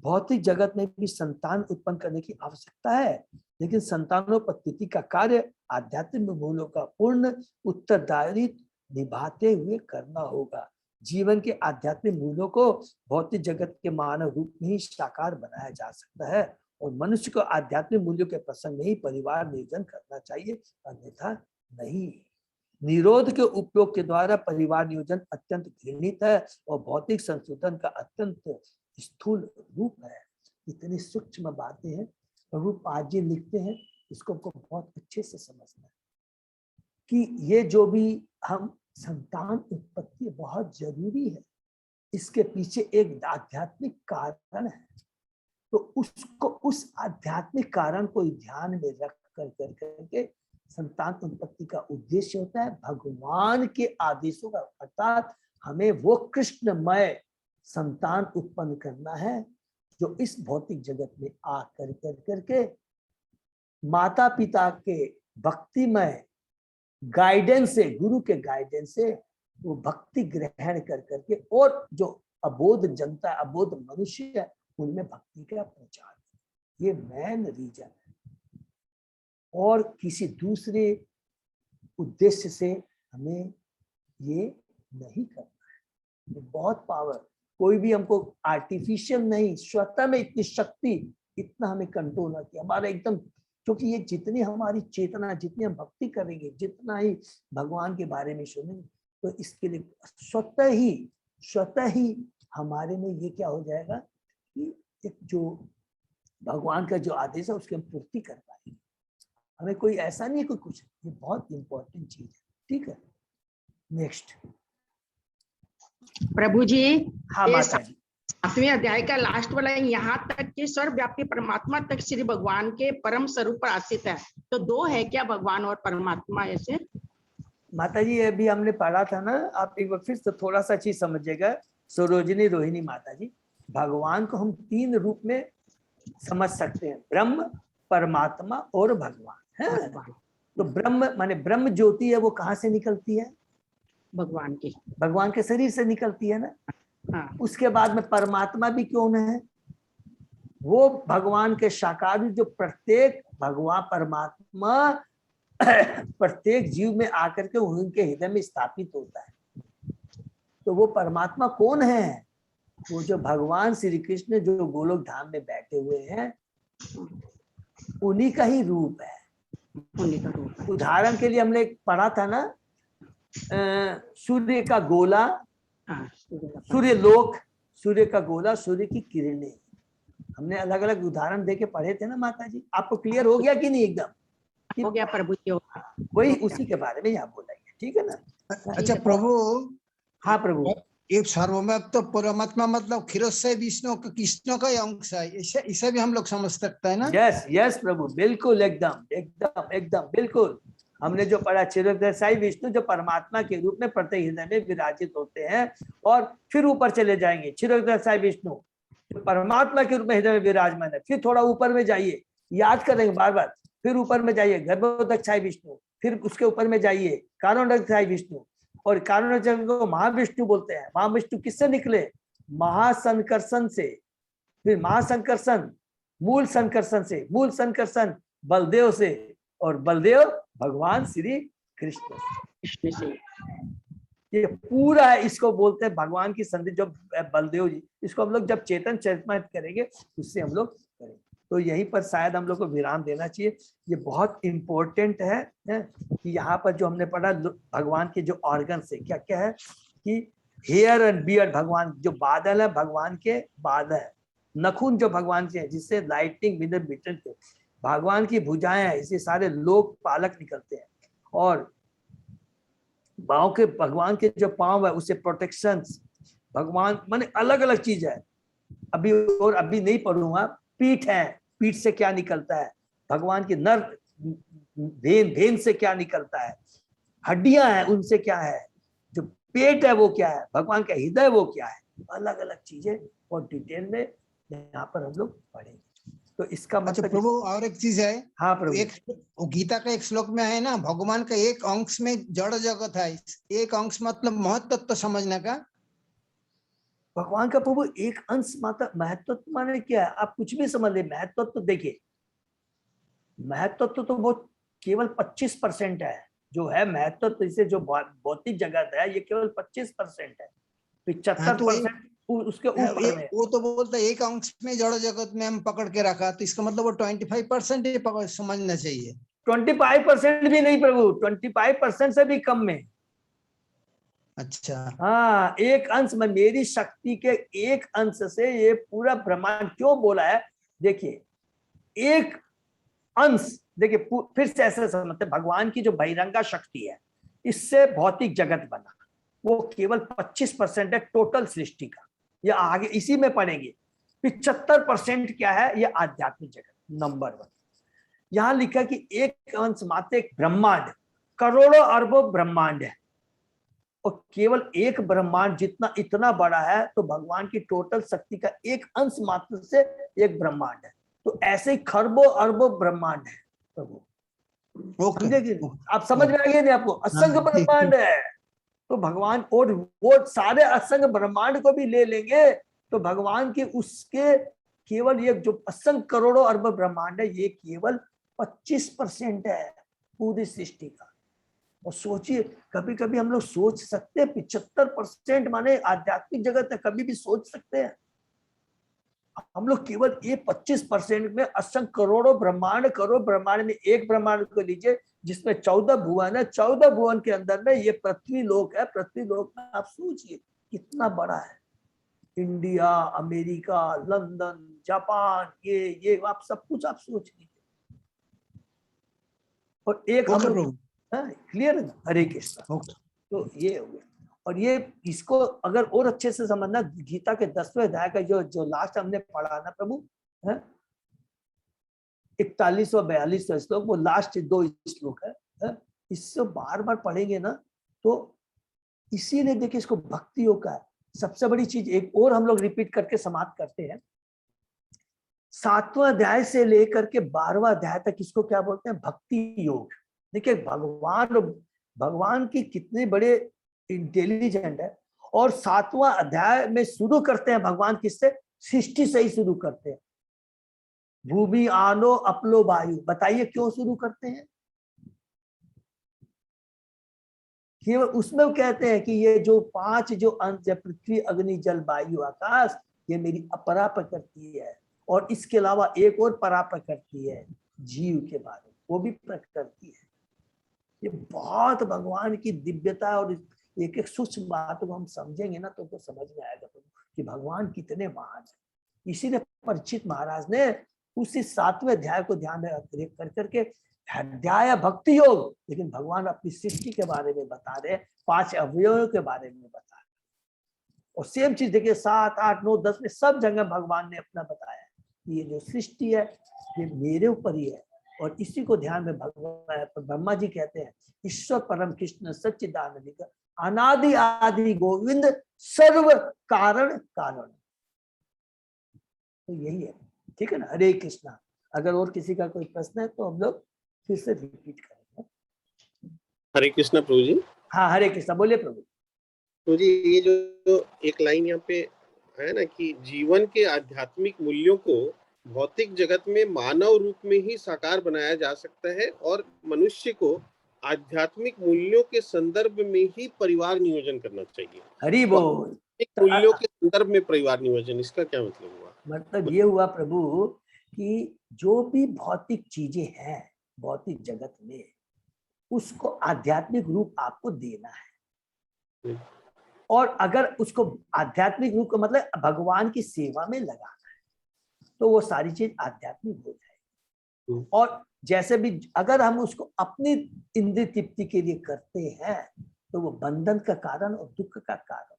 भौतिक जगत में भी संतान उत्पन्न करने की आवश्यकता है, लेकिन संतानोत्पत्ति का कार्य आध्यात्मिक मूल्यों का पूर्ण उत्तरदायित्व निभाते हुए करना होगा। जीवन के आध्यात्मिक मूल्यों को भौतिक जगत के मानव रूप में ही साकार बनाया जा सकता है और मनुष्य को आध्यात्मिक मूल्यों के प्रसंग में ही परिवार नियोजन करना चाहिए, अन्यथा नहीं। निरोध के उपयोग के द्वारा परिवार नियोजन अत्यंत घृणित है और भौतिक संशोधन का अत्यंत स्थूल रूप है। इतनी सूक्ष्म बातें हैं। प्रभुपाद जी लिखते हैं, इसको बहुत अच्छे से समझना है कि ये जो भी हम संतान उत्पत्ति बहुत जरूरी है, इसके पीछे एक आध्यात्मिक कारण है। तो उसको, उस आध्यात्मिक कारण को ध्यान में रख करके संतान उत्पत्ति का उद्देश्य होता है भगवान के आदेशों का, अर्थात हमें वो कृष्णमय संतान उत्पन्न करना है जो इस भौतिक जगत में आ करके माता पिता के भक्तिमय गाइडेंस से, गुरु के गाइडेंस से वो भक्ति ग्रहण करके और जो अबोध जनता, अबोध मनुष्य है, उनमें भक्ति का प्रचार, ये मेन रीजन है। और किसी दूसरे उद्देश्य से हमें ये नहीं करना है। ये बहुत पावर, कोई भी हमको आर्टिफिशियल नहीं, स्वतः में इतनी शक्ति, इतना हमें कंट्रोल ना किया हमारा एकदम, क्योंकि ये जितनी हमारी चेतना, जितनी हम भक्ति करेंगे, जितना ही भगवान के बारे में सुनेंगे, तो इसके लिए स्वतः ही हमारे में ये क्या हो जाएगा कि एक जो भगवान का जो आदेश है उसकी हम पूर्ति कर पाएंगे। हमें कोई ऐसा नहीं कोई कुछ, ये बहुत इंपॉर्टेंट चीज है। ठीक है, नेक्स्ट प्रभु जी। हाँ माता जी, 7वें अध्याय का लास्ट वाला यहाँ तक कि सर्वव्यापी परमात्मा तक श्री भगवान के परम स्वरूप पर आश्रित है। तो दो है क्या, भगवान और परमात्मा? ऐसे माता जी अभी हमने पढ़ा था ना, आप एक बार फिर से थोड़ा सा चीज समझिएगा। सरोजिनी रोहिणी माता जी, भगवान को हम 3 रूप में समझ सकते हैं, ब्रह्म, परमात्मा और भगवान है। तो ब्रह्म माने ब्रह्म ज्योति है, वो कहाँ से निकलती है? भगवान के शरीर से निकलती है ना। हाँ। उसके बाद में परमात्मा भी कौन है? वो भगवान के साकार, जो प्रत्येक भगवान परमात्मा प्रत्येक जीव में आकर के उनके हृदय में स्थापित होता है। तो वो परमात्मा कौन है? वो जो भगवान श्री कृष्ण जो गोलोक धाम में बैठे हुए हैं, उन्हीं का ही रूप है। उदाहरण के लिए हमने पढ़ा था ना, सूर्य का गोला, सूर्य लोक, सूर्य का गोला, सूर्य की किरणें, हमने अलग अलग उदाहरण देके पढ़े थे ना माता जी। आपको क्लियर हो गया कि नहीं? एकदम हो गया प्रभु जी। वही उसी के बारे में यहाँ बोला गया, ठीक है ना। अच्छा प्रभु। हाँ प्रभु, एक सार्वभौम तो परमात्मा मतलब क्षीरोदय विष्णु कृष्ण का अंश है, इसे भी हम लोग समझ सकते हैं ना। यस यस प्रभु, बिल्कुल, एकदम एकदम एकदम बिल्कुल। हमने जो पढ़ा, क्षीरोदय विष्णु जो परमात्मा के रूप में प्रत्येक हृदय में विराजित होते हैं, और फिर ऊपर चले जाएंगे। क्षीरोदय विष्णु जो परमात्मा के रूप में हृदय में विराजमान है, फिर थोड़ा ऊपर में जाइए, याद करेंगे बार बार, फिर ऊपर में जाइए गर्भोदक्षाय विष्णु, फिर उसके ऊपर में जाइए कारणोदक्षाय विष्णु, और कारणोदक्षाय को महाविष्णु बोलते हैं। महाविष्णु किससे निकले? महासंकर्षण से। फिर महासंकर्षण मूल संकर्षण से, मूल संकर्षण बलदेव से, और बलदेव भगवान श्री कृष्ण से। ये पूरा है, इसको बोलते हैं भगवान की संधि। जो बलदेव जी, इसको हम लोग जब चेतन चरितमृत करेंगे उससे हम लोग करेंगे। तो यहीं पर शायद हम लोग को विराम देना चाहिए। ये बहुत इंपॉर्टेंट है कि यहाँ पर जो हमने पढ़ा भगवान के जो ऑर्गन से क्या क्या है कि हेयर एंड बियर्ड, भगवान जो बादल है भगवान के बादल है, नखून जो भगवान के है जिससे लाइटिंग विद बिटन के, भगवान की भुजाएं हैं इससे सारे लोक पालक निकलते हैं, और पाँव के भगवान के जो पाँव है उससे प्रोटेक्शन, भगवान माने अलग अलग चीज है। अभी और अभी नहीं पढ़ूंगा। पीठ है, पीठ से क्या निकलता है, भगवान की नर भेन, भेन से क्या निकलता है, हड्डियां हैं उनसे क्या है, जो पेट है वो क्या है, भगवान का हृदय वो क्या है, अलग अलग चीजें और डिटेल में यहाँ पर हम लोग पढ़ेंगे। तो इसका अच्छा मतलब प्रभु और एक चीज है, हाँ प्रभु, एक गीता का एक श्लोक में है ना, भगवान का एक अंश में जड़ जगत है, एक अंश मतलब महत्व तो समझने का। भगवान का प्रभु एक अंश मात्र महत्व माने क्या है, आप कुछ भी समझ ले, महत्व तो देखिए, महत्व तो बहुत केवल 25% है जो है महत्व, तो इसे जो भौतिक जगत है ये केवल 25% है, 75% उसके ऊपर में। वो तो बोलता है एक अंश में जड़ जगत में हम पकड़ के रखा, तो इसका मतलब वो 25% ही पकड़ समझना चाहिए। 25% भी नहीं प्रभु, 25% से भी कम में। अच्छा हाँ, एक अंश में, मेरी शक्ति के एक अंश से ये पूरा ब्रह्मांड क्यों बोला है, देखिए एक अंश, देखिए फिर से ऐसे समझते, भगवान की जो बहिरंगा शक्ति है इससे भौतिक जगत बना, वो केवल 25% है टोटल सृष्टि का, ये आगे इसी में पढ़ेंगे। 75% क्या है, ये आध्यात्मिक जगत नंबर 1। यहां लिखा कि एक अंश मात्र एक ब्रह्मांड, करोड़ों अरबों ब्रह्मांड है, और केवल एक ब्रह्मांड जितना इतना बड़ा है, तो भगवान की टोटल शक्ति का एक अंश मात्र से एक ब्रह्मांड है, तो ऐसे ही खरबों अरबों ब्रह्मांड है प्रभु, समझे? आप समझ में आ गए नहीं आपको, असंख्य ब्रह्मांड है, तो भगवान और वो सारे असंख्य ब्रह्मांड को भी ले लेंगे तो भगवान के उसके केवल ये जो असंख्य करोड़ों अरब ब्रह्मांड है ये केवल 25% है पूरी सृष्टि का। और सोचिए, कभी कभी हम लोग सोच सकते हैं 75% माने आध्यात्मिक जगत है, कभी भी सोच सकते हैं हम लोग केवल ये 25% में असंख्य करोड़ों ब्रह्मांड, करोड़ ब्रह्मांड में एक ब्रह्मांड को लीजिए जिसमें 14 भुवन है, 14 भुवन के अंदर में ये पृथ्वी लोक है, पृथ्वी लोक में आप सोचिए कितना बड़ा है, इंडिया, अमेरिका, लंदन, जापान, ये आप सब कुछ आप सोच लीजिए। और एक हम लोग क्लियर है ना, हरे कृष्ण। तो ये हो गया, और ये इसको अगर और अच्छे से समझना, गीता के 10वें अध्याय का जो लास्ट हमने पढ़ा ना प्रभु, 41 और 42 श्लोक, वो लास्ट 2 श्लोक है, इससे बार बार पढ़ेंगे ना, तो इसीलिए देखिए इसको भक्ति योग का है। सबसे बड़ी चीज एक और हम लोग रिपीट करके समाप्त करते हैं, 7वां अध्याय से लेकर के 12वां अध्याय तक इसको क्या बोलते हैं, भक्ति योग। देखिए भगवान की कितने बड़े इंटेलिजेंट है, और 7वां अध्याय में शुरू करते हैं भगवान किससे, सृष्टि से ही शुरू करते हैं, भूमि आनो अपलो वायु। बताइए क्यों शुरू करते हैं, केवल उसमें वो कहते हैं कि ये जो 5 जो अंश है, पृथ्वी, अग्नि, जल, वायु, आकाश, ये मेरी अपरा प्रकृति है, और इसके अलावा एक और परा प्रकृति है जीव के बारे में, वो भी प्रकृति है। ये बहुत भगवान की दिव्यता, और एक एक सूक्ष्म बात को हम समझेंगे ना तो समझ में आएगा कि भगवान कितने महान है। इसीलिए परीक्षित महाराज ने उसी 7वें अध्याय को ध्यान में कर करके अध्याय भक्ति योग, लेकिन भगवान अपनी सृष्टि के बारे में बता रहे, 5 अवयवों के बारे में बता रहे, और सेम चीज देखिए 7, 8, 9, 10 में सब जगह भगवान ने अपना बताया कि ये जो सृष्टि है ये मेरे ऊपर ही है। और इसी को ध्यान में भगवान ब्रह्मा जी कहते हैं, ईश्वर परम कृष्ण सच्चिदानंद अनादि आदि गोविंद सर्व कारण कारण। तो यही है, ठीक है ना। हरे कृष्णा। अगर और किसी का कोई प्रश्न है तो हम लोग फिर से रिपीट करेंगे। हरे कृष्णा प्रभु जी। हाँ हरे कृष्णा, बोलिए प्रभु। प्रभु जी, ये जो एक लाइन यहाँ पे है ना कि जीवन के आध्यात्मिक मूल्यों को भौतिक जगत में मानव रूप में ही साकार बनाया जा सकता है, और मनुष्य को आध्यात्मिक मूल्यों के संदर्भ में ही परिवार नियोजन करना चाहिए। हरि बोल। मूल्यों के संदर्भ में परिवार नियोजन, इसका क्या मतलब हुआ? मतलब ये हुआ प्रभु कि जो भी भौतिक चीजें हैं भौतिक जगत में, उसको आध्यात्मिक रूप आपको देना है। और अगर उसको आध्यात्मिक रूप का मतलब भगवान की सेवा में लगाना है, तो वो सारी चीज आध्यात्मिक हो जाएगी। और जैसे भी अगर हम उसको अपनी इंद्रिय तृप्ति के लिए करते हैं, तो वो बंधन का कारण और दुख का कारण।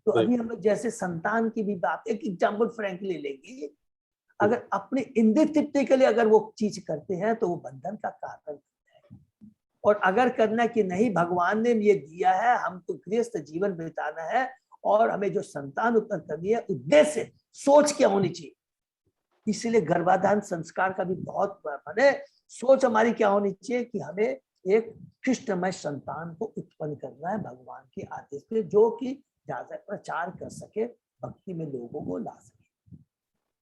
तो अभी हम लोग जैसे संतान की भी बात, एक एग्जाम्पल फ्रैंकली लेंगे, अगर अपने इंद्रिय तृप्ति के लिए अगर वो चीज करते हैं तो वो बंधन का कारण है। और अगर करना कि नहीं, भगवान ने ये दिया है, हमको गृहस्थ जीवन बिताना है और हमें जो संतान उत्पन्न करनी है, उद्देश्य सोच क्या होनी चाहिए। इसलिए गर्भाधान संस्कार का भी बहुत माने सोच हमारी क्या होनी चाहिए कि हमें एक कृष्णमय संतान को उत्पन्न करना है भगवान के आदेश पे, जो कि ज्यादा प्रचार कर सके, भक्ति में लोगों को ला सके।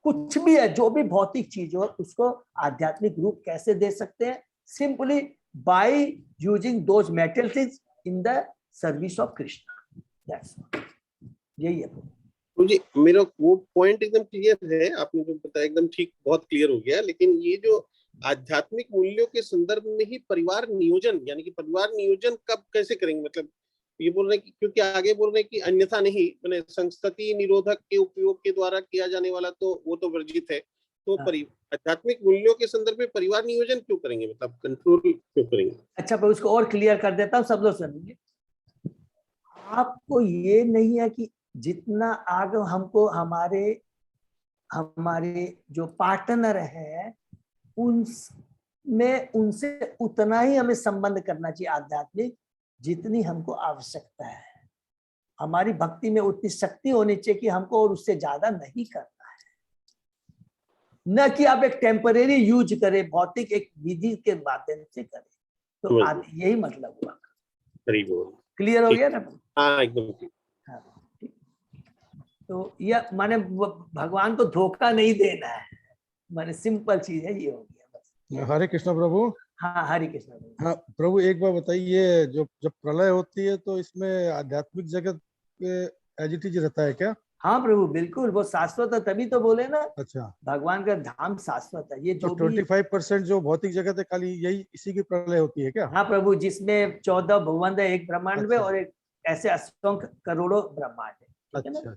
कुछ भी है, जो भी भौतिक चीज हो, उसको आध्यात्मिक रूप कैसे दे सकते हैं? Simply by using those metal things in the service of Krishna. That's यही है जी। मेरा वो पॉइंट एकदम क्लियर है, आपने जो बताया एकदम ठीक, बहुत क्लियर हो गया। लेकिन ये जो आध्यात्मिक मूल्यों के संदर्भ में ही परिवार नियोजन, यानी कि परिवार नियोजन कब कैसे करेंगे? मतलब ये बोल रहे हैं कि क्योंकि आगे बोल रहे हैं कि अन्यथा नहीं, मैंने संस्कृति निरोधक के उपयोग के द्वारा किया जाने वाला तो वो तो वर्जित है। तो आध्यात्मिक मूल्यों के संदर्भ में परिवार नियोजन क्यों करेंगे, मतलब कंट्रोल क्यों करेंगे? अच्छा, पर उसको और क्लियर कर देता हूँ, सब लोग सुनेंगे। आपको ये नहीं है कि जितना आगे हमको हमारे जो पार्टनर है उनमें उनसे उतना ही हमें संबंध करना चाहिए आध्यात्मिक, जितनी हमको आवश्यकता है। हमारी भक्ति में उतनी शक्ति होनी चाहिए कि हमको और उससे ज्यादा नहीं करना है। न कि आप एक टेम्परेरी यूज करें, भौतिक एक विधि के माध्यम से करें। तो यही मतलब हुआ। क्लियर हो गया ना? हाँ, एकदम। तो यह माने भगवान को धोखा नहीं देना है, माने सिंपल चीज है, ये हो गया बस। हरे कृष्ण प्रभु। हाँ, हरे कृष्ण प्रभु। हाँ प्रभु, एक बार बताइए, जो जब प्रलय होती है तो इसमें आध्यात्मिक जगत एज इट इज रहता है क्या? हाँ प्रभु, बिल्कुल, वो शाश्वत है, तभी तो बोले ना। अच्छा, भगवान का धाम शाश्वत है। ये जो 25% जो भौतिक जगत है खाली यही इसी की प्रलय होती है क्या? हाँ प्रभु, जिसमें 14 भुवन है एक ब्रह्मांड में, और एक ऐसे असंख्य करोड़ों ब्रह्मांड है। अच्छा,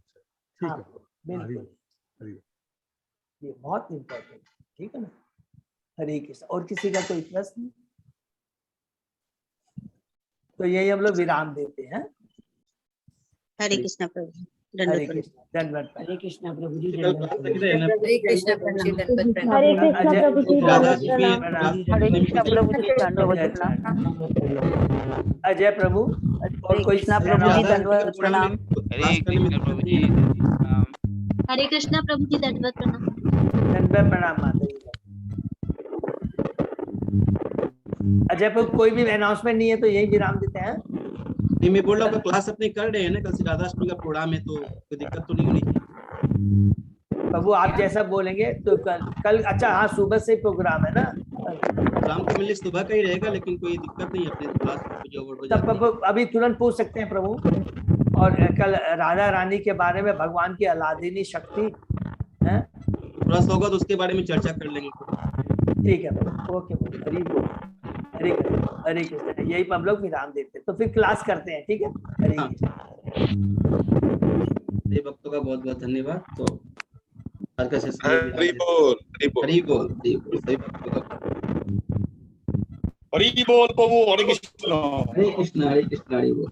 ठीक है, बिल्कुल, ये बहुत इम्पोर्टेंट, ठीक है ना? हरे कृष्ण। और किसी का कोई प्रश्न? तो यही हम लोग विराम देते हैं। हरे कृष्ण प्रभु, हरे कृष्ण, धन्यवाद। हरे कृष्ण प्रभु जी, हरे कृष्ण प्रभु जी, दंडवत प्रणाम। हरे कृष्ण प्रभु जी, दंडवत प्रणाम। हरे कृष्ण प्रभु जी, दंडवत प्रणाम। अजय प्रभु, हरे कृष्ण प्रभु जी, दंडवत प्रणाम। हरे कृष्ण प्रभु जी, हरे कृष्णा प्रभु जी, दंडवत प्रणाम। दंडवत प्रणाम माता जी। अजय प्रभु, कोई भी अनाउंसमेंट नहीं है तो यही विराम देते हैं। नहीं, मैं बोल रहा हूँ क्लास अपने कर रहे हैं ना, कल से राधाष्टमी का प्रोग्राम है, तो कोई दिक्कत तो नहीं होनी चाहिए। प्रभु आप जैसा बोलेंगे तो कल अच्छा, हाँ सुबह से प्रोग्राम है ना? प्रोग्राम तो मेरे सुबह का ही रहेगा, लेकिन कोई दिक्कत नहीं, अपने क्लास तब प्रभु अभी तुरंत पूछ सकते हैं प्रभु। और कल राधा रानी के बारे में, भगवान की अलादीनी शक्ति है, थोड़ा सा होगा तो उसके बारे में चर्चा कर लेंगे। ठीक है प्रभु, ओके प्रभु, हरि बोल, हरे कृष्ण, हरे कृष्ण। यही पर हम लोग विराम देते हैं, तो फिर क्लास करते हैं, ठीक है? हरे कृष्ण। भक्तों का बहुत बहुत धन्यवाद। तो हरि बोल, हरि बोल, हरि बोल, सभी भक्तों का हरि बोल प्रभु, हरे कृष्ण, हरे कृष्ण, हरे कृष्ण, हरि बोल।